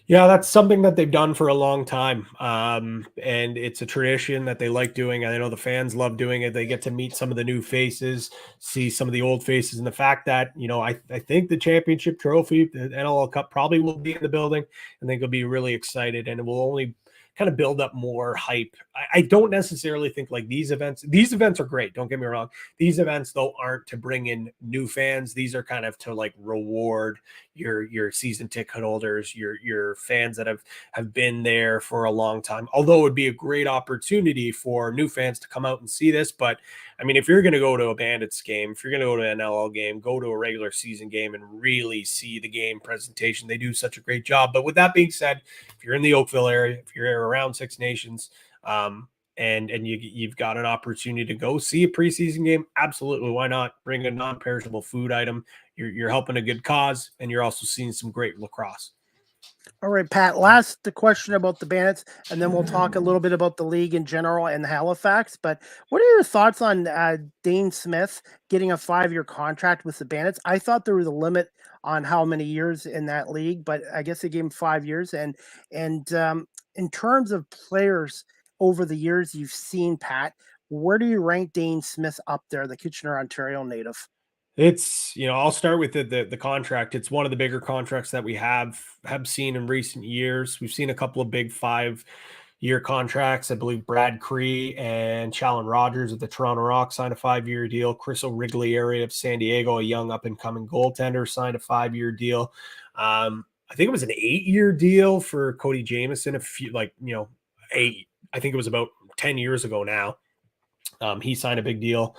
Yeah, that's something that they've done for a long time. And it's a tradition that they like doing. I know the fans love doing it. They get to meet some of the new faces, see some of the old faces. And the fact that, I think the championship trophy, the NLL Cup, probably will be in the building. I think they'll be really excited, and it will only kind of build up more hype. I don't necessarily think like these events are great. Don't get me wrong. These events though aren't to bring in new fans. These are kind of to like reward your season ticket holders, your fans that have been there for a long time. Although it would be a great opportunity for new fans to come out and see this. But I mean, if you're going to go to a Bandits game, if you're going to go to an NLL game, go to a regular season game and really see the game presentation. They do such a great job. But with that being said, if you're in the Oakville area, if you're around Six Nations, and you've got an opportunity to go see a preseason game, absolutely, why not? Bring a non-perishable food item. You're helping a good cause, and you're also seeing some great lacrosse. All right, Pat, last the question about the Bandits, and then we'll talk a little bit about the league in general and Halifax. But what are your thoughts on Dane Smith getting a 5-year contract with the Bandits? I thought there was a limit on how many years in that league, but I guess they gave him 5 years. And in terms of players over the years you've seen, Pat, where do you rank Dane Smith up there, the Kitchener, Ontario native? It's, I'll start with the contract. It's one of the bigger contracts that we have seen in recent years. We've seen a couple of big 5-year contracts. I believe Brad Cree and Challen Rogers of the Toronto Rock signed a 5-year deal. Chris O'Riglieri of San Diego, a young up-and-coming goaltender, signed a 5-year deal. I think it was an 8-year deal for Cody Jamieson. I think it was about 10 years ago now. He signed a big deal.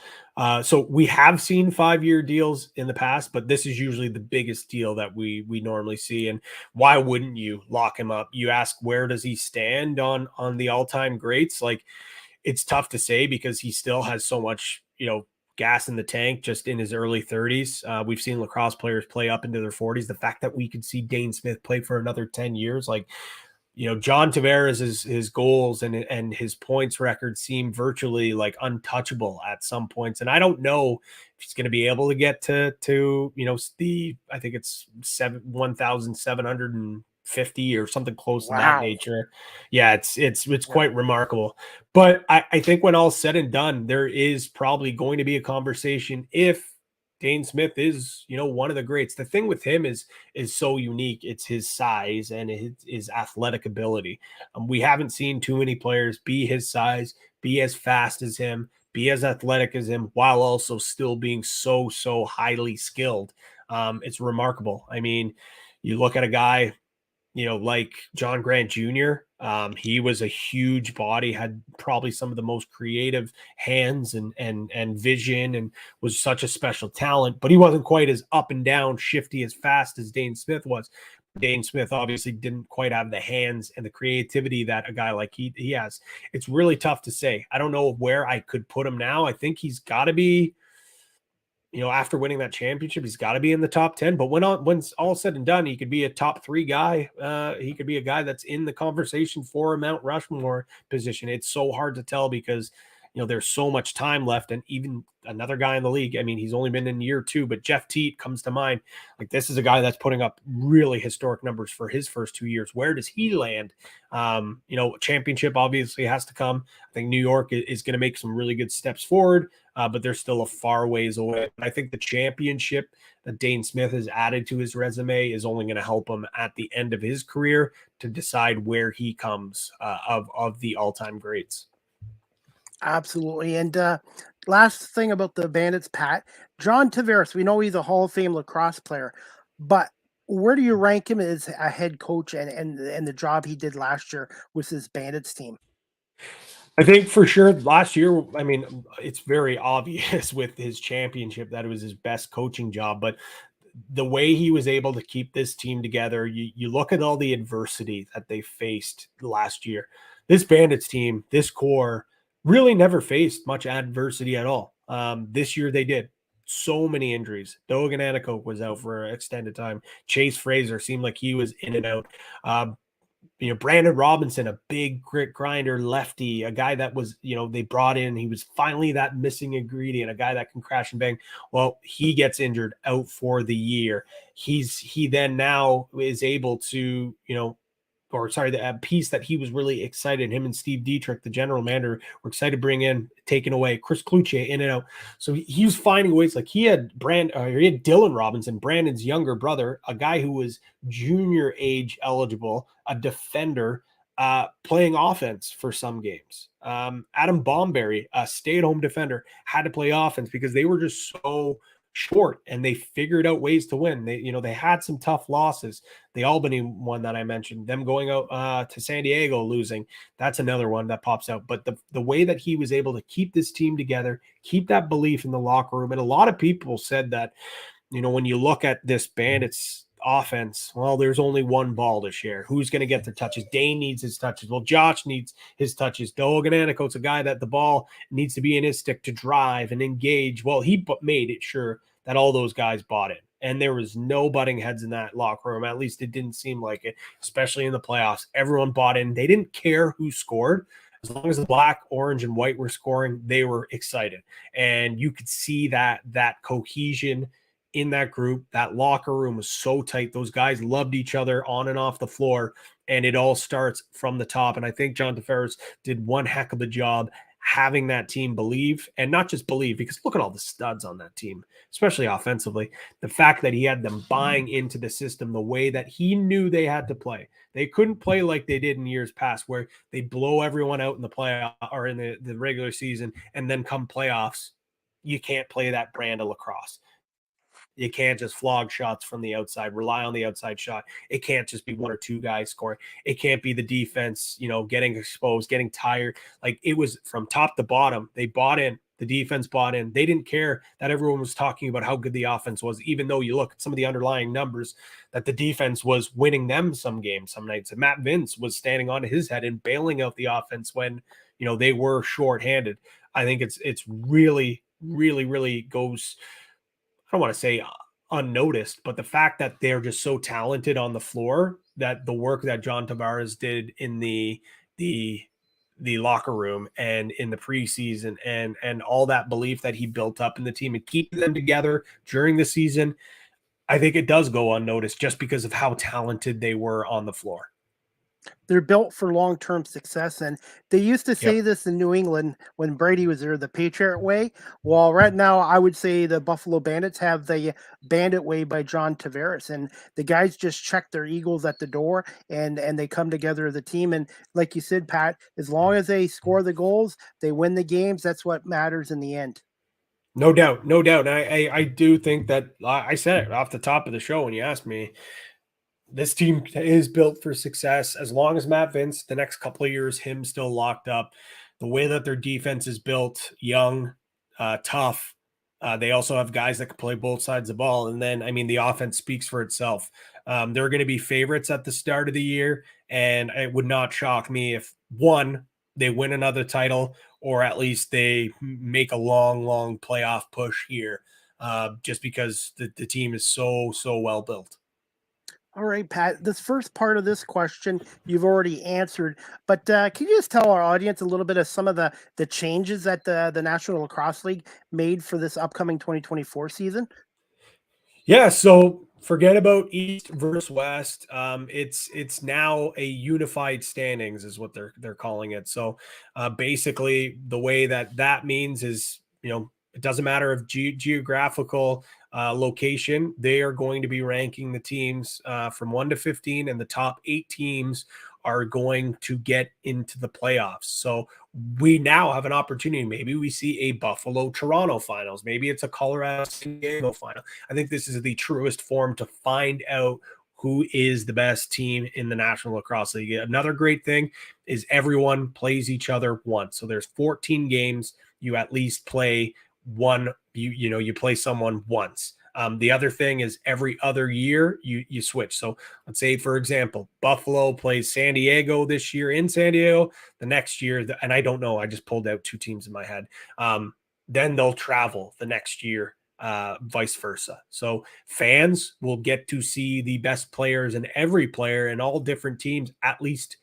So we have seen 5-year deals in the past, but this is usually the biggest deal that we normally see. And why wouldn't you lock him up? You ask, where does he stand on the all-time greats? Like, it's tough to say because he still has so much, gas in the tank just in his early 30s. We've seen lacrosse players play up into their 40s. The fact that we could see Dane Smith play for another 10 years, like, John Tavares, his goals and his points record seem virtually like untouchable at some points. And I don't know if he's going to be able to get to I think it's 1,750 or something close to that nature. Yeah, it's quite remarkable. But I think when all's said and done, there is probably going to be a conversation if Dane Smith is, one of the greats. The thing with him is so unique. It's his size and his athletic ability. We haven't seen too many players be his size, be as fast as him, be as athletic as him, while also still being so highly skilled. It's remarkable. I mean, you look at a guy, like John Grant Jr., he was a huge body, had probably some of the most creative hands and vision, and was such a special talent, but he wasn't quite as up and down, shifty, as fast as Dane Smith was. Dane Smith obviously didn't quite have the hands and the creativity that a guy like he has. It's really tough to say. I don't know where I could put him now. I think he's got to be, after winning that championship, he's got to be in the top 10. But when all said and done, he could be a top 3 guy. He could be a guy that's in the conversation for a Mount Rushmore position. It's so hard to tell because, there's so much time left. And even another guy in the league, I mean, he's only been in year 2, but Jeff Teat comes to mind. Like, this is a guy that's putting up really historic numbers for his first 2 years. Where does he land? Championship obviously has to come. I think New York is going to make some really good steps forward. But they're still a far ways away. I think the championship that Dane Smith has added to his resume is only going to help him at the end of his career to decide where he comes of the all-time greats. Absolutely. And last thing about the Bandits, Pat, John Tavares, we know he's a Hall of Fame lacrosse player, but where do you rank him as a head coach and the job he did last year with his Bandits team? I think for sure last year, I mean, it's very obvious with his championship that it was his best coaching job, but the way he was able to keep this team together, you look at all the adversity that they faced last year. This Bandits team, this core, really never faced much adversity at all. This year they did. So many injuries. Dogan Anacoke was out for an extended time. Chase Fraser seemed like he was in and out. Brandon Robinson, a big grit grinder lefty, a guy that was, they brought in, he was finally that missing ingredient, a guy that can crash and bang. Well, he gets injured, out for the year. He then now is able to, the piece that he was really excited, him and Steve Dietrich, the general manager, were excited to bring in, taken away, Chris Cloutier in and out. So he was finding ways. Like, he had Dylan Robinson, Brandon's younger brother, a guy who was junior age eligible, a defender, playing offense for some games. Adam Bomberry, a stay-at-home defender, had to play offense because they were just so short, and they figured out ways to win. They had some tough losses. The Albany one that I mentioned, them going out to San Diego, losing, that's another one that pops out. But the way that he was able to keep this team together, keep that belief in the locker room, and a lot of people said that, when you look at this Bandits offense, well, there's only one ball to share. Who's going to get their touches? Dane needs his touches. Well, Josh needs his touches. Dogananico's a guy that the ball needs to be in his stick to drive and engage. Well, he made it sure that all those guys bought it. And there was no butting heads in that locker room. At least it didn't seem like it, especially in the playoffs. Everyone bought in. They didn't care who scored. As long as the black, orange, and white were scoring, they were excited. And you could see that cohesion in that group. That locker room was so tight. Those guys loved each other on and off the floor. And it all starts from the top. And I think John Tavares did one heck of a job having that team believe, and not just believe, because look at all the studs on that team, especially offensively. The fact that he had them buying into the system the way that he knew they had to play. They couldn't play like they did in years past, where they blow everyone out in the playoff or in the regular season, and then come playoffs, you can't play that brand of lacrosse. You can't just flog shots from the outside, rely on the outside shot. It can't just be one or two guys scoring. It can't be the defense, getting exposed, getting tired. Like, it was from top to bottom. They bought in. The defense bought in. They didn't care that everyone was talking about how good the offense was, even though you look at some of the underlying numbers that the defense was winning them some games, some nights. And Matt Vince was standing on his head and bailing out the offense when, they were shorthanded. I think it's really, really, really goes, I don't want to say unnoticed, but the fact that they're just so talented on the floor, that the work that John Tavares did in the locker room and in the preseason and all that belief that he built up in the team and keeping them together during the season, I think it does go unnoticed just because of how talented they were on the floor. They're built for long-term success. And they used to say this in New England when Brady was there, the Patriot way. Well, right now, I would say the Buffalo Bandits have the Bandit way by John Tavares. And the guys just check their egos at the door and they come together as a team. And like you said, Pat, as long as they score the goals, they win the games. That's what matters in the end. No doubt. No doubt. And I do think that I said it off the top of the show when you asked me, this team is built for success. As long as Matt Vince, the next couple of years, him still locked up, the way that their defense is built, young, tough. They also have guys that can play both sides of the ball. And then, the offense speaks for itself. They're going to be favorites at the start of the year. And it would not shock me if, one, they win another title, or at least they make a long, long playoff push here, just because the team is so, so well built. All right, Pat, this first part of this question you've already answered, but can you just tell our audience a little bit of some of the changes that the National Lacrosse League made for this upcoming 2024 season? Yeah, so forget about East versus West. It's now a unified standings is what they're calling it. So basically the way that means is, it doesn't matter if geographical location, they are going to be ranking the teams from 1 to 15, and the top 8 teams are going to get into the playoffs. So we now have an opportunity. Maybe we see a Buffalo-Toronto finals. Maybe it's a Colorado-San Diego final. I think this is the truest form to find out who is the best team in the National Lacrosse League. Another great thing is everyone plays each other once. So there's 14 games. You at least play one, you play someone once. The other thing is every other year you switch. So let's say, for example, Buffalo plays San Diego this year in San Diego. The next year, and I don't know, I just pulled out 2 teams in my head. Then they'll travel the next year, vice versa. So fans will get to see the best players and every player in all different teams at least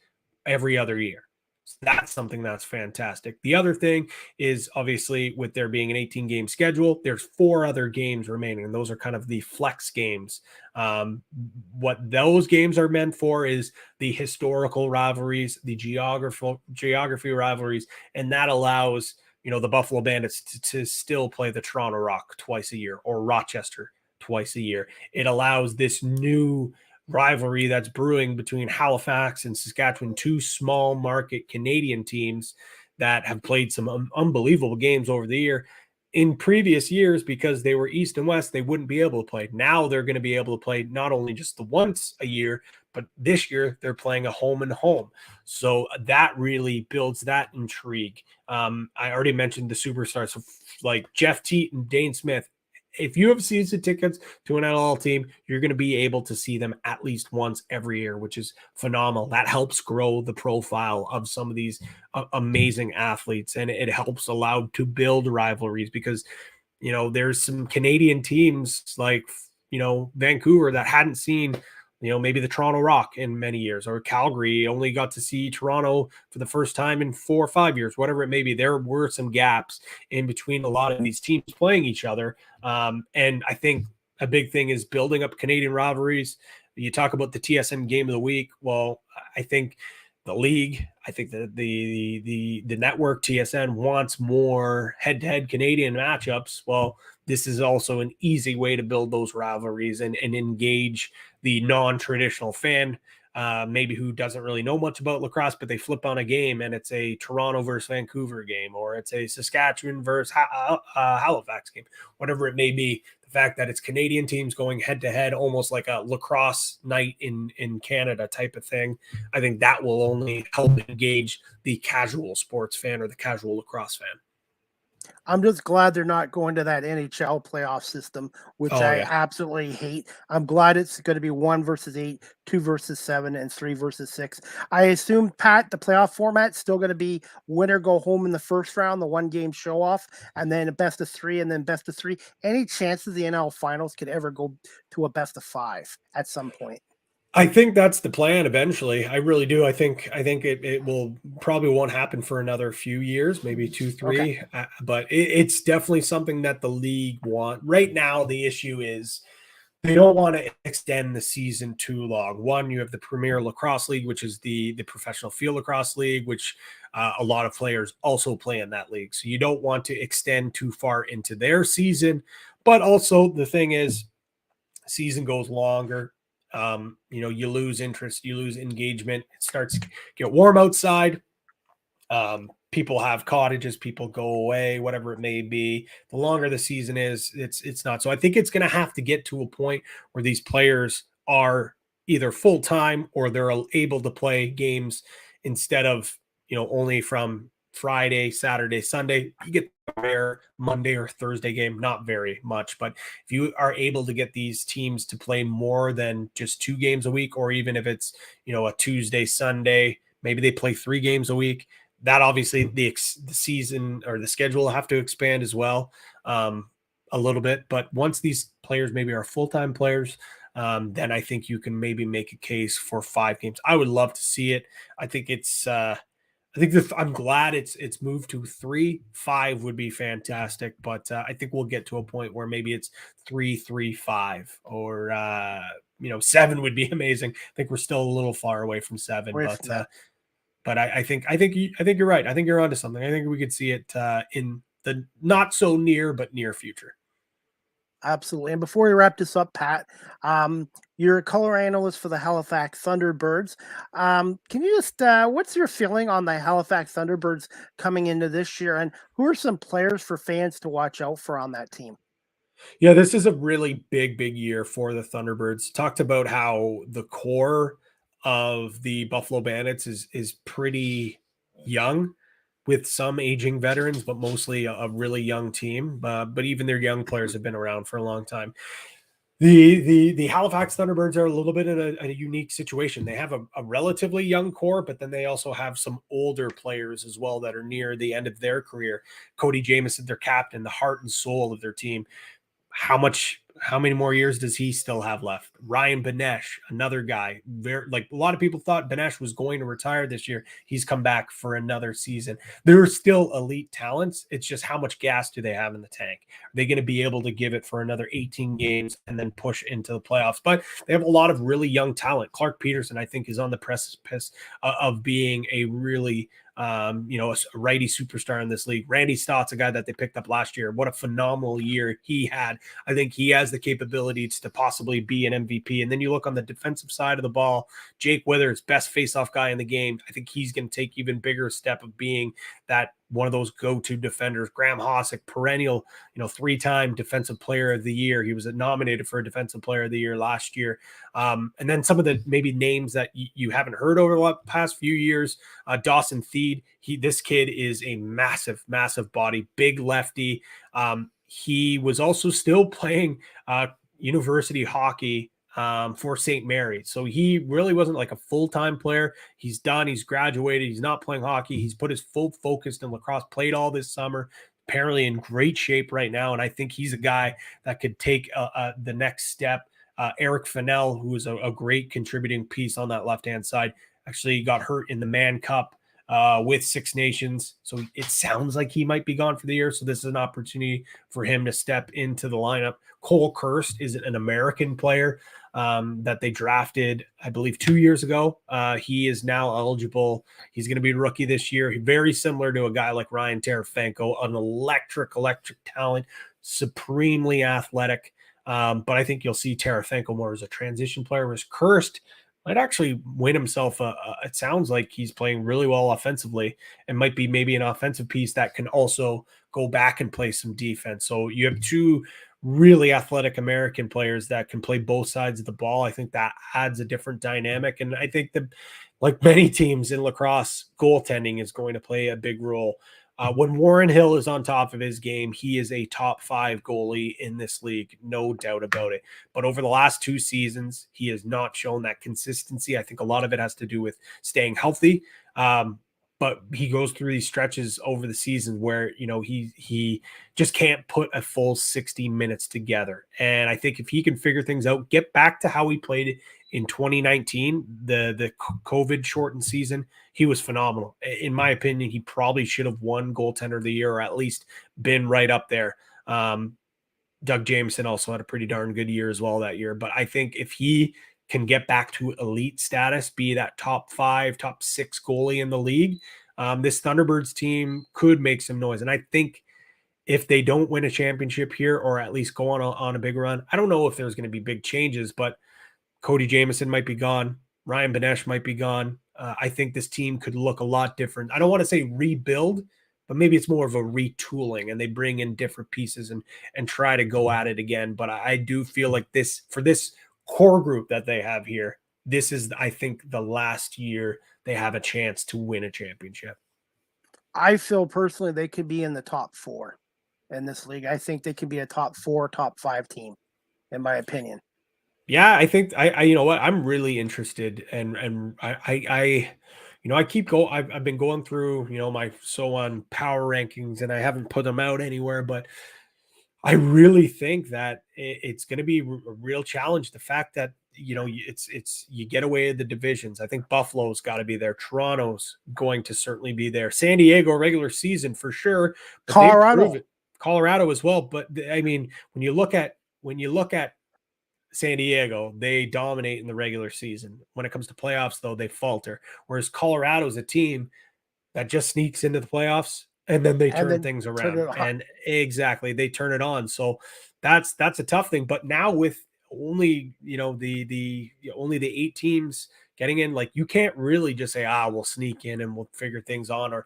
every other year. So that's something that's fantastic. The other thing is, obviously, with there being an 18-game schedule, there's 4 other games remaining, and those are kind of the flex games. What those games are meant for is the historical rivalries, the geography rivalries, and that allows, the Buffalo Bandits to still play the Toronto Rock twice a year, or Rochester twice a year. It allows this new rivalry that's brewing between Halifax and Saskatchewan, 2 small market Canadian teams that have played some unbelievable games over the year. In previous years, because they were East and West, they wouldn't be able to play. Now they're going to be able to play not only just the once a year, but this year they're playing a home and home. So that really builds that intrigue. I already mentioned the superstars, so like Jeff Teat and Dane Smith. if you have season tickets to an NLL team, you're going to be able to see them at least once every year, which is phenomenal. That helps grow the profile of some of these amazing athletes, and it helps allow to build rivalries because, there's some Canadian teams like, Vancouver that hadn't seen, maybe the Toronto Rock in many years, or Calgary only got to see Toronto for the first time in 4 or 5 years, whatever it may be. There were some gaps in between a lot of these teams playing each other. And I think a big thing is building up Canadian rivalries. You talk about the TSN game of the week. Well, I think the league, I think the network TSN wants more head-to-head Canadian matchups. Well, this is also an easy way to build those rivalries and engage the non-traditional fan, maybe who doesn't really know much about lacrosse, but they flip on a game and it's a Toronto versus Vancouver game, or it's a Saskatchewan versus Halifax game, whatever it may be. The fact that it's Canadian teams going head to head, almost like a lacrosse night in Canada type of thing, I think that will only help engage the casual sports fan or the casual lacrosse fan. I'm just glad they're not going to that NHL playoff system, which I absolutely hate. I'm glad it's going to be 1 versus 8, 2 versus 7, and 3 versus 6. I assume, Pat, the playoff format's still going to be winner go home in the first round, the 1-game show off, and then a best of 3, and then best of 3. Any chances the NL finals could ever go to a best of 5 at some point? I think that's the plan eventually. I really do. I think it will probably won't happen for another few years, maybe 2, 3. Okay. But it's definitely something that the league want. Right now, the issue is they don't want to extend the season too long. One, you have the Premier Lacrosse League, which is the professional field lacrosse league, which a lot of players also play in that league. So you don't want to extend too far into their season. But also the thing is, season goes longer. You lose interest, you lose engagement. It starts to get warm outside. People have cottages, people go away, whatever it may be. The longer the season is, it's not. So I think it's going to have to get to a point where these players are either full-time or they're able to play games instead of, only from Friday, Saturday, Sunday. You get a rare Monday or Thursday game, not very much, but if you are able to get these teams to play more than just 2 games a week, or even if it's, a Tuesday, Sunday, maybe they play 3 games a week, that obviously the season or the schedule will have to expand as well a little bit. But once these players maybe are full-time players, then I think you can maybe make a case for 5 games. I would love to see it. I think it's I'm glad it's moved to 3. 5 would be fantastic, but I think we'll get to a point where maybe it's 3, 3, 5, or 7 would be amazing. I think we're still a little far away from 7, but I think you're right. I think you're onto something. I think we could see it in the not so near but near future. Absolutely. And before we wrap this up, Pat, you're a color analyst for the Halifax Thunderbirds. Can you just, what's your feeling on the Halifax Thunderbirds coming into this year? And who are some players for fans to watch out for on that team? Yeah, this is a really big year for the Thunderbirds. Talked about how the core of the Buffalo Bandits is pretty young, with some aging veterans, but mostly a really young team. But even their young players have been around for a long time. The Halifax Thunderbirds are a little bit in a unique situation. They have a relatively young core, but then they also have some older players as well that are near the end of their career. Cody Jamieson, their captain, the heart and soul of their team. How many more years does he still have left? Ryan Benesh, another guy, a lot of people thought Benesh was going to retire this year. He's come back for another season. There are still elite talents. It's just how much gas do they have in the tank? Are they going to be able to give it for another 18 games and then push into the playoffs? But they have a lot of really young talent. Clark Peterson, I think, is on the precipice of being a really a righty superstar in this league. Randy Stott's a guy that they picked up last year. What a phenomenal year he had. I think he has the capabilities to possibly be an MVP. And then you look on the defensive side of the ball, Jake Withers, best faceoff guy in the game. I think he's going to take even bigger step of being that one of those go-to defenders. Graham Hossack, perennial, 3-time defensive player of the year. He was nominated for a defensive player of the year last year. And then some of the maybe names that you haven't heard over the past few years, Dawson Theed. This kid is a massive body, big lefty. he was also still playing university hockey for St. Mary's. So he really wasn't like a full-time player. He's done. He's graduated. He's not playing hockey. He's put his full focus in lacrosse, played all this summer, apparently in great shape right now. And I think he's a guy that could take the next step. Eric Fennell, who was a great contributing piece on that left-hand side, actually got hurt in the Mann Cup with Six Nations. So it sounds like he might be gone for the year. So this is an opportunity for him to step into the lineup. Cole Kirst is an American player that they drafted, I believe, 2 years ago. He is now eligible. He's going to be a rookie this year. Very similar to a guy like Ryan Terefenko, an electric talent, supremely athletic. But I think you'll see Terefenko more as a transition player, whereas Kirst might actually win himself it sounds like he's playing really well offensively and might be maybe an offensive piece that can also go back and play some defense. So you have two really athletic American players that can play both sides of the ball. I think that adds a different dynamic. And I think that, like many teams in lacrosse, goaltending is going to play a big role. When Warren Hill is on top of his game, he is a top 5 goalie in this league, no doubt about it. But over the last 2 seasons, he has not shown that consistency. I think a lot of it has to do with staying healthy. But he goes through these stretches over the season where, he just can't put a full 60 minutes together. And I think if he can figure things out, get back to how he played in 2019, the COVID shortened season, he was phenomenal. In my opinion, he probably should have won goaltender of the year, or at least been right up there. Doug Jameson also had a pretty darn good year as well that year. But I think if he can get back to elite status, be that top 5, top 6 goalie in the league, this Thunderbirds team could make some noise. And I think if they don't win a championship here, or at least go on a big run, I don't know if there's going to be big changes, but Cody Jamieson might be gone. Ryan Benesh might be gone. I think this team could look a lot different. I don't want to say rebuild, but maybe it's more of a retooling, and they bring in different pieces and try to go at it again. But I do feel like for this core group that they have here, this is, I think, the last year they have a chance to win a championship. I feel personally they could be in the top 4 in this league. I think they could be a top 4, top 5 team, in my opinion. Yeah, I think I you know what, I'm really interested, and I keep I've been going through, my on power rankings, and I haven't put them out anywhere, but I really think that it's going to be a real challenge. The fact that, it's you get away with the divisions. I think Buffalo's got to be there. Toronto's going to certainly be there. San Diego regular season for sure. Colorado as well. But I mean, when you look at San Diego, they dominate in the regular season. When it comes to playoffs, though, they falter. Whereas Colorado is a team that just sneaks into the playoffs, and then they turn things around. And exactly, they turn it on. So that's a tough thing. But now with only the 8 teams getting in, like, you can't really just say, we'll sneak in and we'll figure things on, or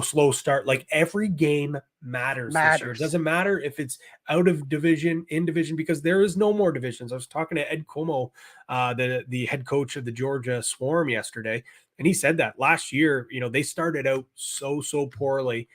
slow start. Like, every game matters this year. It doesn't matter if it's out of division, in division, because there is no more divisions. I was talking to Ed Como, the head coach of the Georgia Swarm, yesterday, and he said that last year, they started out so poorly.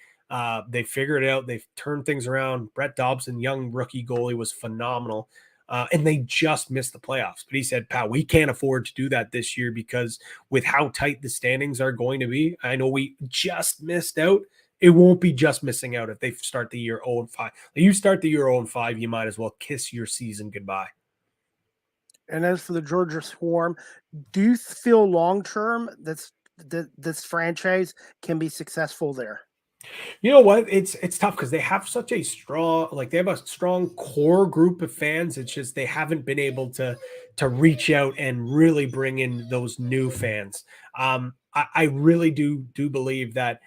They figured it out. They've turned things around. Brett Dobson, young rookie goalie, was phenomenal. And they just missed the playoffs. But he said, "Pal, we can't afford to do that this year, because with how tight the standings are going to be, I know we just missed out. It won't be just missing out if they start the year 0-5. You start the year 0-5, you might as well kiss your season goodbye." And as for the Georgia Swarm, do you feel long-term this franchise can be successful there? You know what? It's tough because they have such a strong, they have a strong core group of fans. It's just they haven't been able to reach out and really bring in those new fans. I really do believe that,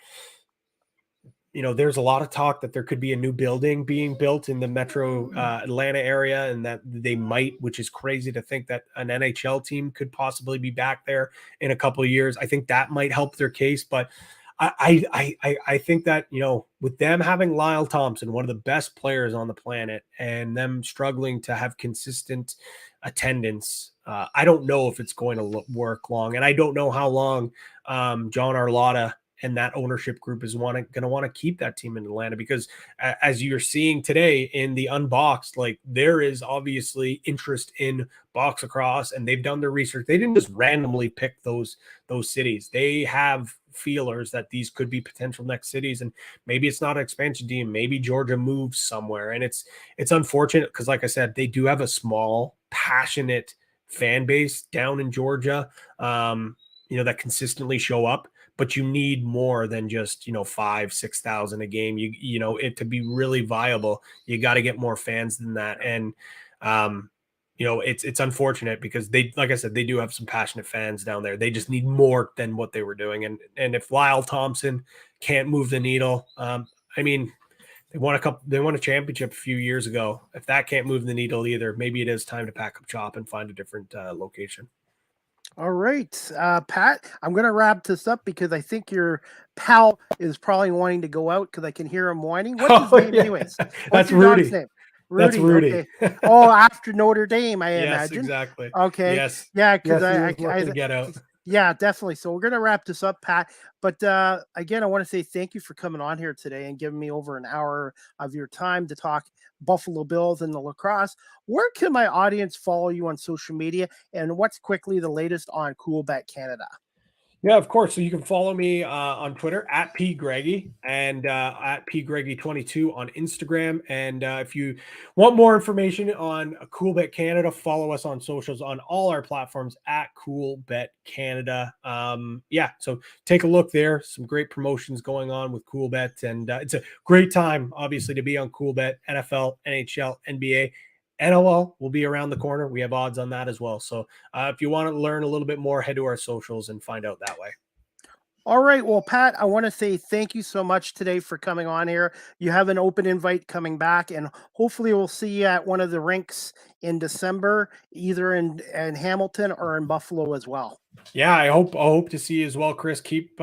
there's a lot of talk that there could be a new building being built in the metro Atlanta area, and that they might, which is crazy to think that an NHL team could possibly be back there in a couple of years. I think that might help their case, but I think that, with them having Lyle Thompson, one of the best players on the planet, and them struggling to have consistent attendance, I don't know if it's going to work long. And I don't know how long John Arlotta and that ownership group is going to want to keep that team in Atlanta because as you're seeing today in the Unboxed, like there is obviously interest in box lacrosse, and they've done their research. They didn't just randomly pick those cities. They have feelers that these could be potential next cities, and maybe it's not an expansion team. Maybe Georgia moves somewhere, and it's unfortunate because, like I said, they do have a small, passionate fan base down in Georgia, that consistently show up. But you need more than just 5,000-6,000 a game. It to be really viable, you got to get more fans than that, and it's unfortunate because they, like I said, they do have some passionate fans down there. They just need more than what they were doing. And if Lyle Thompson can't move the needle, they won a championship a few years ago. If that can't move the needle either, maybe it is time to pack up shop and find a different location. All right, Pat, I'm going to wrap this up because I think your pal is probably wanting to go out because I can hear him whining. What's his name anyways? That's Rudy. Name? That's Rudy. Okay. Oh, after Notre Dame, I imagine. Yes, exactly. Okay. Yes. Yeah, because I get out. Yeah, definitely. So we're going to wrap this up, Pat. But again, I want to say thank you for coming on here today and giving me over an hour of your time to talk Buffalo Bills and the lacrosse. Where can my audience follow you on social media? And what's quickly the latest on CoolBet Canada? Yeah, of course. So you can follow me on Twitter at @pgreggy and at @pgreggy22 on Instagram. And if you want more information on CoolBet Canada, follow us on socials on all our platforms at CoolBet Canada. So take a look there. Some great promotions going on with CoolBet, and it's a great time, obviously, to be on CoolBet. NFL, NHL, NBA. NLL will be around the corner. We have odds on that as well. So if you want to learn a little bit more, head to our socials and find out that way. All right. Well, Pat, I want to say thank you so much today for coming on here. You have an open invite coming back, and hopefully we'll see you at one of the rinks in December, either in Hamilton or in Buffalo as well. Yeah, I hope to see you as well, Chris. Keep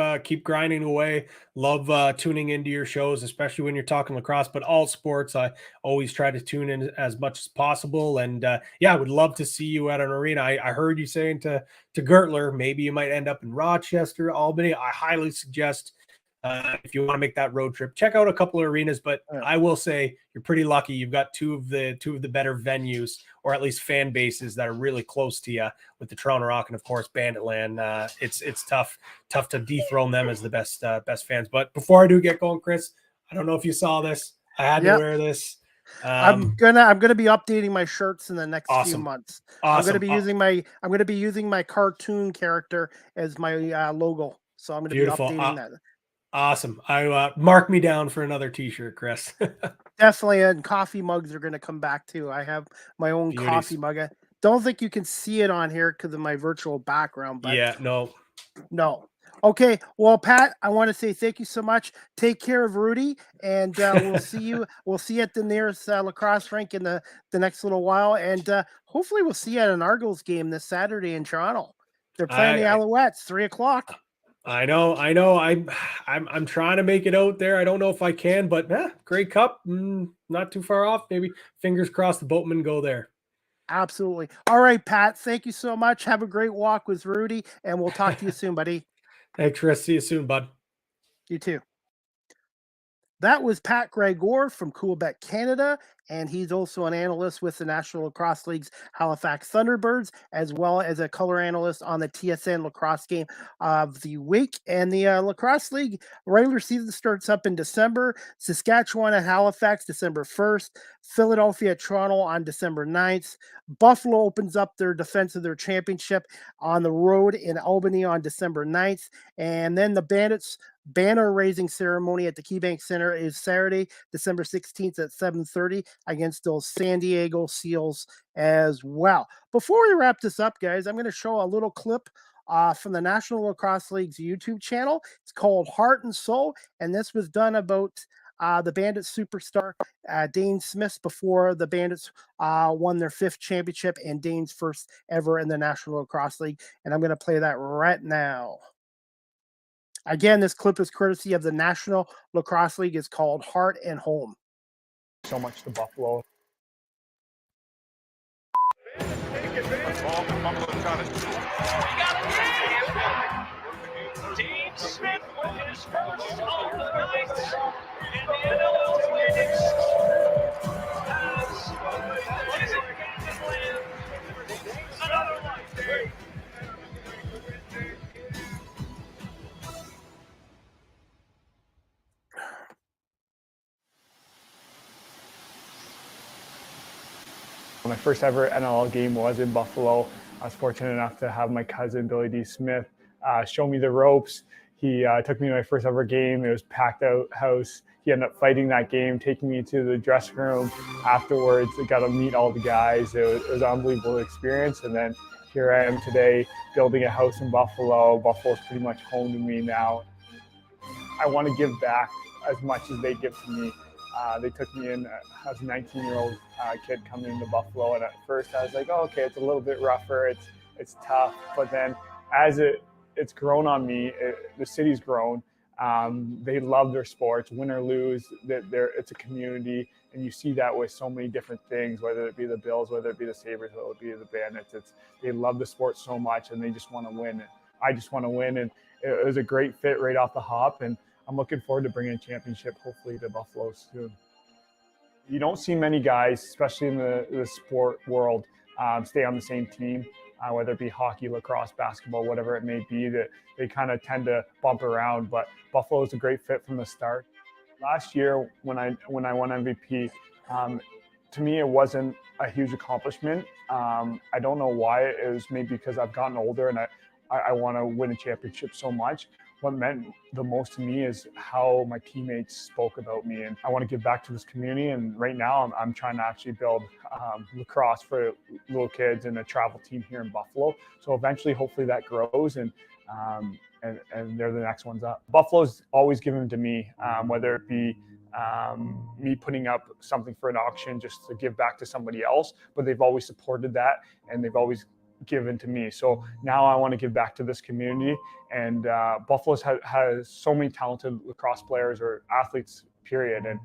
grinding away. Love tuning into your shows, especially when you're talking lacrosse, but all sports. I always try to tune in as much as possible. And I would love to see you at an arena. I heard you saying to Gertler, maybe you might end up in Rochester, Albany. I highly suggest if you want to make that road trip, check out a couple of arenas. But I will say you're pretty lucky. You've got two of the better venues, or at least fan bases that are really close to you, with the Toronto Rock and of course Banditland. It's tough to dethrone them as the best fans. But before I do get going, Chris, I don't know if you saw this. I had to wear this. I'm gonna be updating my shirts in the next few months. Awesome. I'm gonna be using my cartoon character as my logo. So I'm gonna be updating that. Awesome. I mark me down for another t-shirt, Chris. Definitely. And coffee mugs are going to come back too. I have my own coffee mug. I don't think you can see it on here because of my virtual background, but no. Okay. Well, Pat, I want to say thank you so much. Take care of Rudy, and we'll see you. We'll see you at the nearest lacrosse rink in the next little while. And hopefully we'll see you at an Argos game this Saturday in Toronto. They're playing the Alouettes, 3:00. I know. I'm trying to make it out there. I don't know if I can, but Grey Cup, not too far off. Maybe fingers crossed the boatmen go there. Absolutely. All right, Pat. Thank you so much. Have a great walk with Rudy, and we'll talk to you soon, buddy. Thanks, Chris. See you soon, bud. You too. That was Pat Gregoire from CoolBet Canada, and he's also an analyst with the National Lacrosse League's Halifax Thunderbirds, as well as a color analyst on the TSN lacrosse game of the week. And the Lacrosse League regular season starts up in December. Saskatchewan at Halifax, December 1st. Philadelphia at Toronto on December 9th. Buffalo opens up their defense of their championship on the road in Albany on December 9th. And then the Bandits banner raising ceremony at the KeyBank Center is Saturday, December 16th at 7:30 against those San Diego Seals as well. Before we wrap this up, guys, I'm going to show a little clip from the National Lacrosse League's YouTube channel. It's called Heart and Soul, and this was done about the Bandits superstar Dane Smith before the Bandits won their 5th championship and Dane's first ever in the National Lacrosse League. And I'm going to play that right now. Again, this clip is courtesy of the National Lacrosse League. It's called Heart and Home. So much to Buffalo. Teams Smith with his first of the night in the NLL standings has Isaac Gandon another life day. My first ever NLL game was in Buffalo. I was fortunate enough to have my cousin, Billy D. Smith, show me the ropes. He took me to my first ever game. It was packed out house. He ended up fighting that game, taking me to the dressing room afterwards. I got to meet all the guys. It was an unbelievable experience. And then here I am today building a house in Buffalo. Buffalo's pretty much home to me now. I want to give back as much as they give to me. They took me in as a 19-year-old kid coming into Buffalo, and at first I was like, oh, okay, it's a little bit rougher, it's tough. But then as it's grown on me, the city's grown. They love their sports, win or lose. It's a community, and you see that with so many different things, whether it be the Bills, whether it be the Sabres, whether it be the Bandits. They love the sport so much, and they just want to win. I just want to win, and it was a great fit right off the hop, and I'm looking forward to bringing a championship, hopefully, to Buffalo soon. You don't see many guys, especially in the sport world, stay on the same team, whether it be hockey, lacrosse, basketball, whatever it may be. That they kind of tend to bump around, but Buffalo is a great fit from the start. Last year, when I won MVP, to me, it wasn't a huge accomplishment. I don't know why. It was maybe because I've gotten older and I want to win a championship so much. What meant the most to me is how my teammates spoke about me, and I want to give back to this community. And right now I'm trying to actually build lacrosse for little kids and a travel team here in Buffalo. So eventually, hopefully that grows and they're the next ones up. Buffalo's always given to me, whether it be me putting up something for an auction just to give back to somebody else, but they've always supported that and they've always given to me. So now I want to give back to this community, and Buffalo has so many talented lacrosse players or athletes, period. And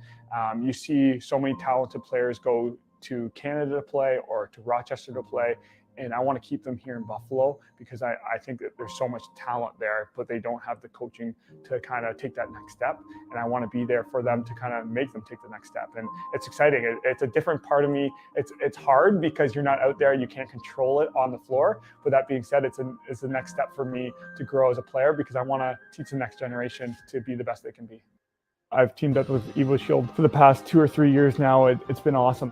you see so many talented players go to Canada to play or to Rochester to play. And I want to keep them here in Buffalo because I think that there's so much talent there, but they don't have the coaching to kind of take that next step. And I want to be there for them to kind of make them take the next step. And it's exciting. It's a different part of me. It's hard because you're not out there. You can't control it on the floor. But that being said, it's the next step for me to grow as a player because I want to teach the next generation to be the best they can be. I've teamed up with Evo Shield for the past 2 or 3 years now. It's been awesome.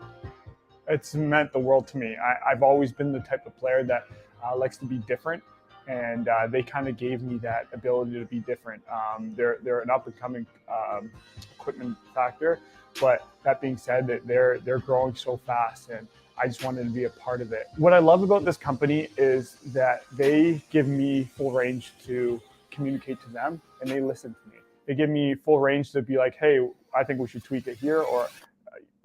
It's meant the world to me. I've always been the type of player that likes to be different, and they kind of gave me that ability to be different. They're an up-and-coming equipment factor, but that being said, that they're growing so fast, and I just wanted to be a part of it. What I love about this company is that they give me full range to communicate to them, and they listen to me. They give me full range to be like, hey, I think we should tweak it here, or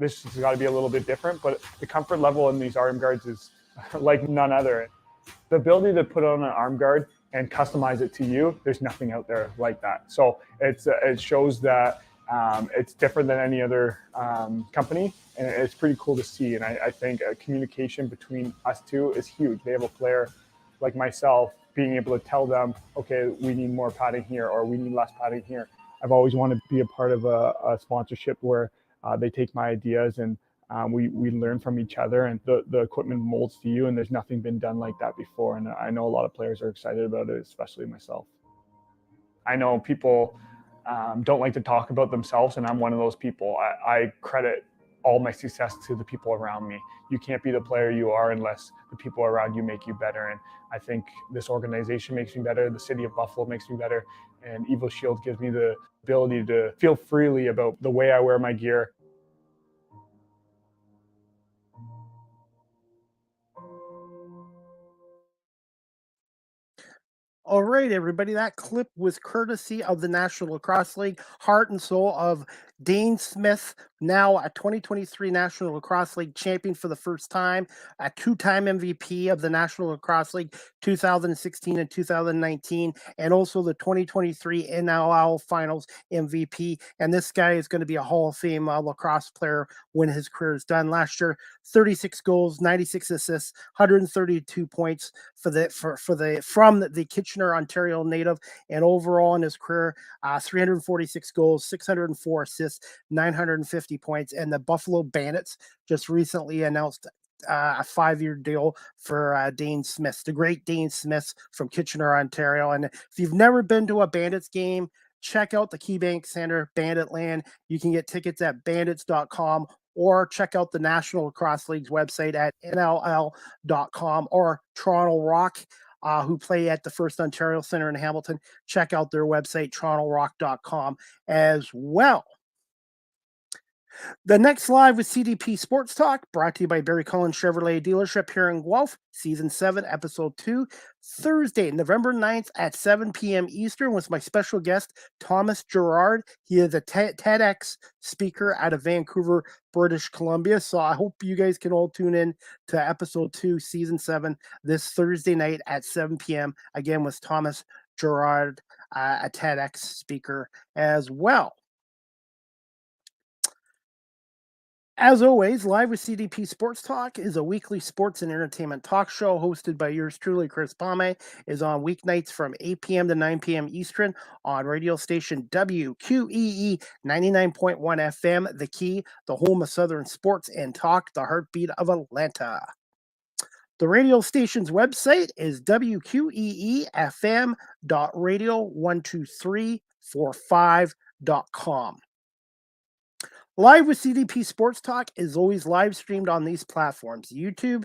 this has got to be a little bit different, but the comfort level in these arm guards is like none other. The ability to put on an arm guard and customize it to you, there's nothing out there like that. So it shows that it's different than any other company, and it's pretty cool to see. And I think communication between us two is huge. They have a player like myself being able to tell them, okay, we need more padding here, or we need less padding here. I've always wanted to be a part of a sponsorship where they take my ideas and we learn from each other, and the equipment molds to you, and there's nothing been done like that before. And I know a lot of players are excited about it, especially myself. I know people don't like to talk about themselves, and I'm one of those people. I credit all my success to the people around me. You can't be the player you are unless the people around you make you better. And I think this organization makes me better. The city of Buffalo makes me better. And Evo Shield gives me the ability to feel freely about the way I wear my gear. All right, everybody. That clip was courtesy of the National Lacrosse League, heart and soul of Dane Smith, now a 2023 National Lacrosse League champion for the first time, a two-time MVP of the National Lacrosse League 2016 and 2019, and also the 2023 NLL Finals MVP. And this guy is going to be a Hall of Fame lacrosse player when his career is done. Last year, 36 goals, 96 assists, 132 points from the Kitchener, Ontario native, and overall in his career, 346 goals, 604 assists, 950 points. And the Buffalo Bandits just recently announced a 5-year deal for Dane Smith, the great Dane Smith from Kitchener, Ontario. And if you've never been to a Bandits game, check out the KeyBank Center, Banditland. You can get tickets at bandits.com or check out the National Lacrosse League's website at nll.com, or Toronto Rock, who play at the First Ontario Center in Hamilton. Check out their website, torontorock.com as well. The next live with CDP Sports Talk, brought to you by Barry Cullen Chevrolet Dealership here in Guelph, Season 7, Episode 2, Thursday, November 9th at 7 p.m. Eastern, with my special guest, Thomas Gerard. He is a TEDx speaker out of Vancouver, British Columbia. So I hope you guys can all tune in to Episode 2, Season 7, this Thursday night at 7 p.m., again with Thomas Gerard, a TEDx speaker as well. As always, Live with CDP Sports Talk is a weekly sports and entertainment talk show hosted by yours truly, Chris Palme. Is on weeknights from 8 p.m. to 9 p.m. Eastern on radio station WQEE 99.1 FM, The Key, the home of Southern sports and talk, the heartbeat of Atlanta. The radio station's website is wqeefm.radio12345.com. Live with CDP Sports Talk is always live streamed on these platforms: YouTube,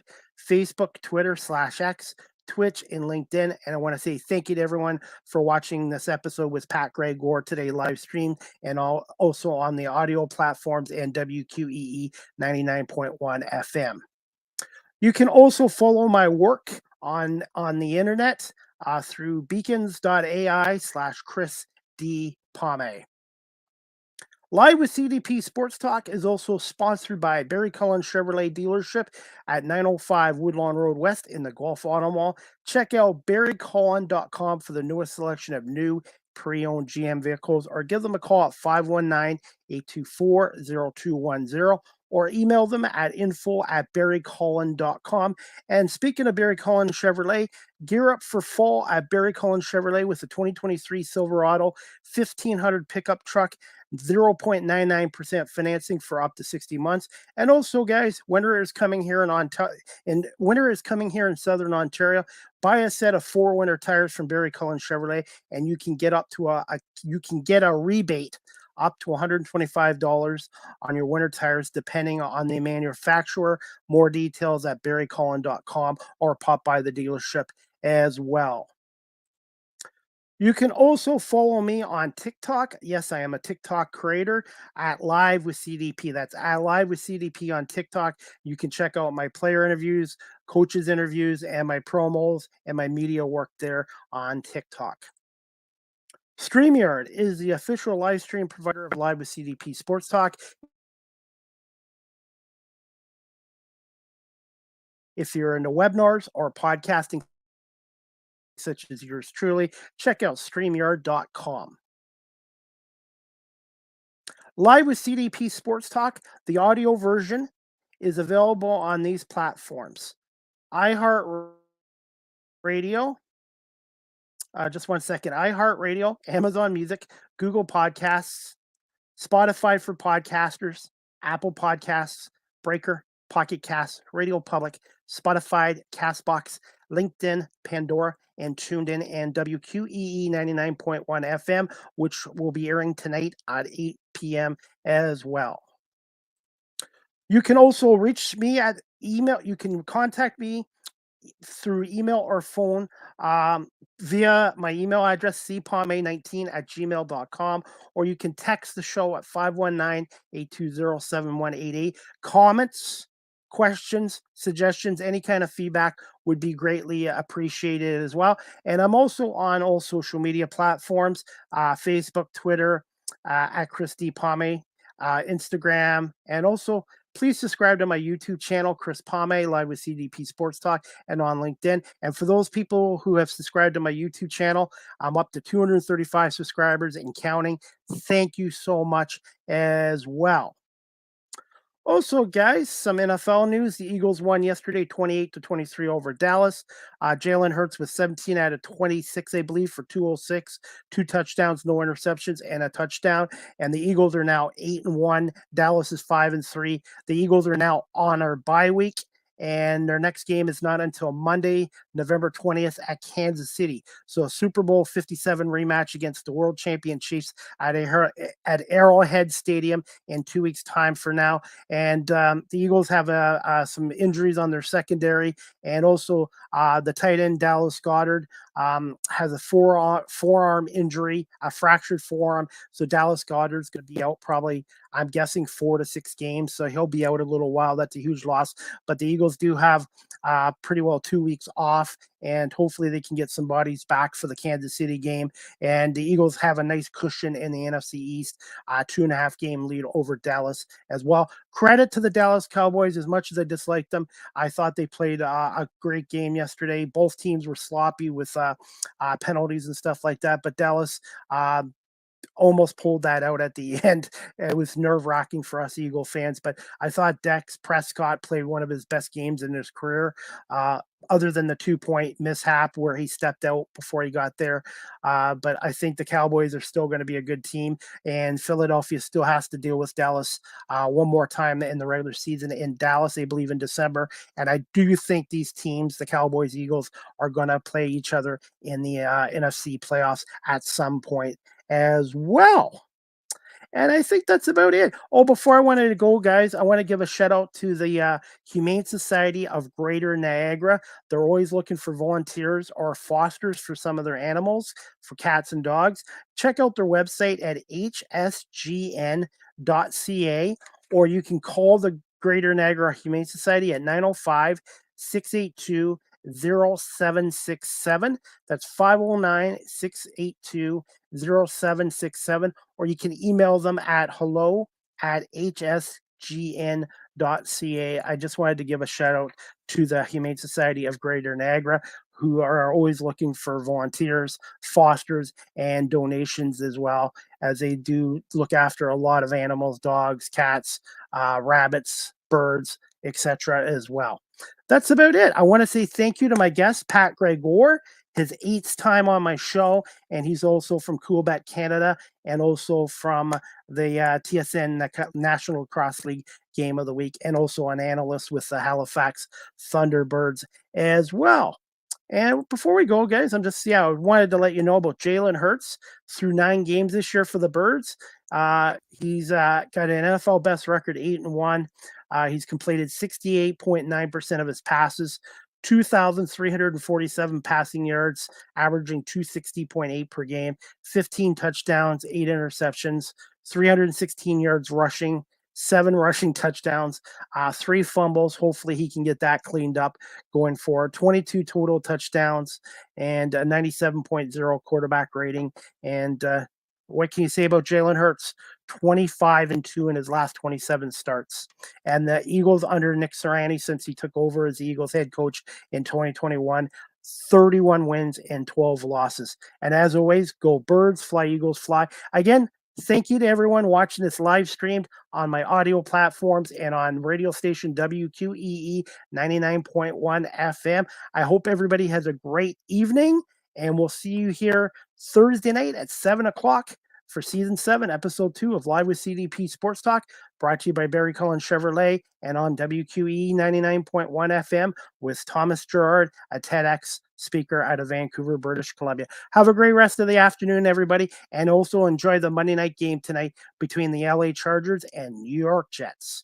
Facebook, Twitter /X, Twitch, and LinkedIn. And I want to say thank you to everyone for watching this episode with Pat Gregoire today, live streamed, and also on the audio platforms and WQEE 99.1 FM. You can also follow my work on the internet through beacons.ai/Chris D. Palme. Live with CDP Sports Talk is also sponsored by Barry Cullen Chevrolet Dealership at 905 Woodlawn Road West in the Guelph Auto Mall. Check out barrycullen.com for the newest selection of new pre-owned GM vehicles, or give them a call at 519-824-0210, or email them at info@barrycullen.com. And speaking of Barry Cullen Chevrolet, gear up for fall at Barry Cullen Chevrolet with the 2023 Silverado 1500 pickup truck, 0.99% financing for up to 60 months. And also, guys, winter is coming here in Southern Ontario. Buy a set of 4 winter tires from Barry Cullen Chevrolet, and you can get up to a rebate up to $125 on your winter tires, depending on the manufacturer. More details at barrycullen.com, or pop by the dealership as well. You can also follow me on TikTok. Yes, I am a TikTok creator at Live with CDP. That's at Live with CDP on TikTok. You can check out my player interviews, coaches interviews, and my promos and my media work there on TikTok. StreamYard is the official live stream provider of Live with CDP Sports Talk. If you're into webinars or podcasting such as yours truly, check out StreamYard.com. Live with CDP Sports Talk, the audio version is available on these platforms: iHeartRadio, just one second, iHeartRadio, Amazon Music, Google Podcasts, Spotify for podcasters, Apple Podcasts, Breaker, Pocket Casts, Radio Public, Spotify, Castbox, LinkedIn, Pandora, and tuned in, and WQEE 99.1 FM, which will be airing tonight at 8 p.m. as well. You can also reach me at email. You can contact me through email or phone via my email address, cpalme19@gmail.com, or you can text the show at 519-820-7188. Comments, questions, suggestions, any kind of feedback would be greatly appreciated as well. And I'm also on all social media platforms, Facebook, Twitter, at Chris D. Palme. Instagram, and also please subscribe to my YouTube channel, Chris Palme, live with CDP Sports Talk, and on LinkedIn. And for those people who have subscribed to my YouTube channel, I'm up to 235 subscribers and counting. Thank you so much as well. Also, guys, some NFL news. The Eagles won yesterday 28-23 over Dallas. Jalen Hurts with 17 out of 26, I believe, for 206, 2 touchdowns, no interceptions, and a touchdown. And the Eagles are now 8-1. Dallas is 5-3. The Eagles are now on our bye week, and their next game is not until Monday, November 20th at Kansas City. So a Super Bowl 57 rematch against the world champion Chiefs at Arrowhead Stadium in 2 weeks' time for now. And the Eagles have some injuries on their secondary, and also the tight end Dallas Goedert has a forearm injury, a fractured forearm. So Dallas Goedert's going to be out probably, I'm guessing, 4 to 6 games. So he'll be out a little while. That's a huge loss. But the Eagles do have pretty well 2 weeks off, and hopefully they can get some bodies back for the Kansas City game. And the Eagles have a nice cushion in the NFC East, 2.5 game lead over Dallas as well. Credit to the Dallas Cowboys. As much as I disliked them, I thought they played a great game yesterday. Both teams were sloppy with penalties and stuff like that, but Dallas almost pulled that out at the end. It was nerve-wracking for us Eagle fans, but I thought Dak Prescott played one of his best games in his career, other than the 2-point mishap where he stepped out before he got there. But I think the Cowboys are still going to be a good team, and Philadelphia still has to deal with Dallas one more time in the regular season in Dallas, they believe, in December. And I do think these teams, the Cowboys, Eagles, are going to play each other in the NFC playoffs at some point as well. And I think that's about it. Oh, before I wanted to go, guys, I want to give a shout out to the Humane Society of Greater Niagara. They're always looking for volunteers or fosters for some of their animals, for cats and dogs. Check out their website at hsgn.ca, or you can call the Greater Niagara Humane Society at 905-682 0767. That's 509-682-0767, or you can email them at hello@hsgn.ca. I just wanted to give a shout out to the Humane Society of Greater Niagara, who are always looking for volunteers, fosters, and donations, as well as they do look after a lot of animals, dogs, cats, rabbits, birds, etc. as well. That's about it. I want to say thank you to my guest, Pat Gregoire, his 8th time on my show, and he's also from Coolbet Canada and also from the TSN National Lacrosse League Game of the Week, and also an analyst with the Halifax Thunderbirds as well. And before we go, guys, I wanted to let you know about Jalen Hurts. Through 9 games this year for the Birds. He's got an NFL best record, 8-1. He's completed 68.9% of his passes, 2,347 passing yards, averaging 260.8 per game, 15 touchdowns, 8 interceptions, 316 yards rushing, 7 rushing touchdowns, 3 fumbles. Hopefully he can get that cleaned up going forward. 22 total touchdowns and a 97.0 quarterback rating. And what can you say about Jalen Hurts? 25-2 in his last 27 starts. And the Eagles under Nick Sirianni, since he took over as the Eagles head coach in 2021, 31 wins and 12 losses. And as always, go Birds, fly Eagles, fly. Again, thank you to everyone watching this live streamed on my audio platforms and on radio station WQEE 99.1 FM. I hope everybody has a great evening, and we'll see you here Thursday night at 7 o'clock for Season 7, Episode 2 of Live with CDP Sports Talk, brought to you by Barry Cullen Chevrolet and on WQE 99.1 FM with Thomas Gerard, a TEDx speaker out of Vancouver, British Columbia. Have a great rest of the afternoon, everybody, and also enjoy the Monday night game tonight between the LA Chargers and New York Jets.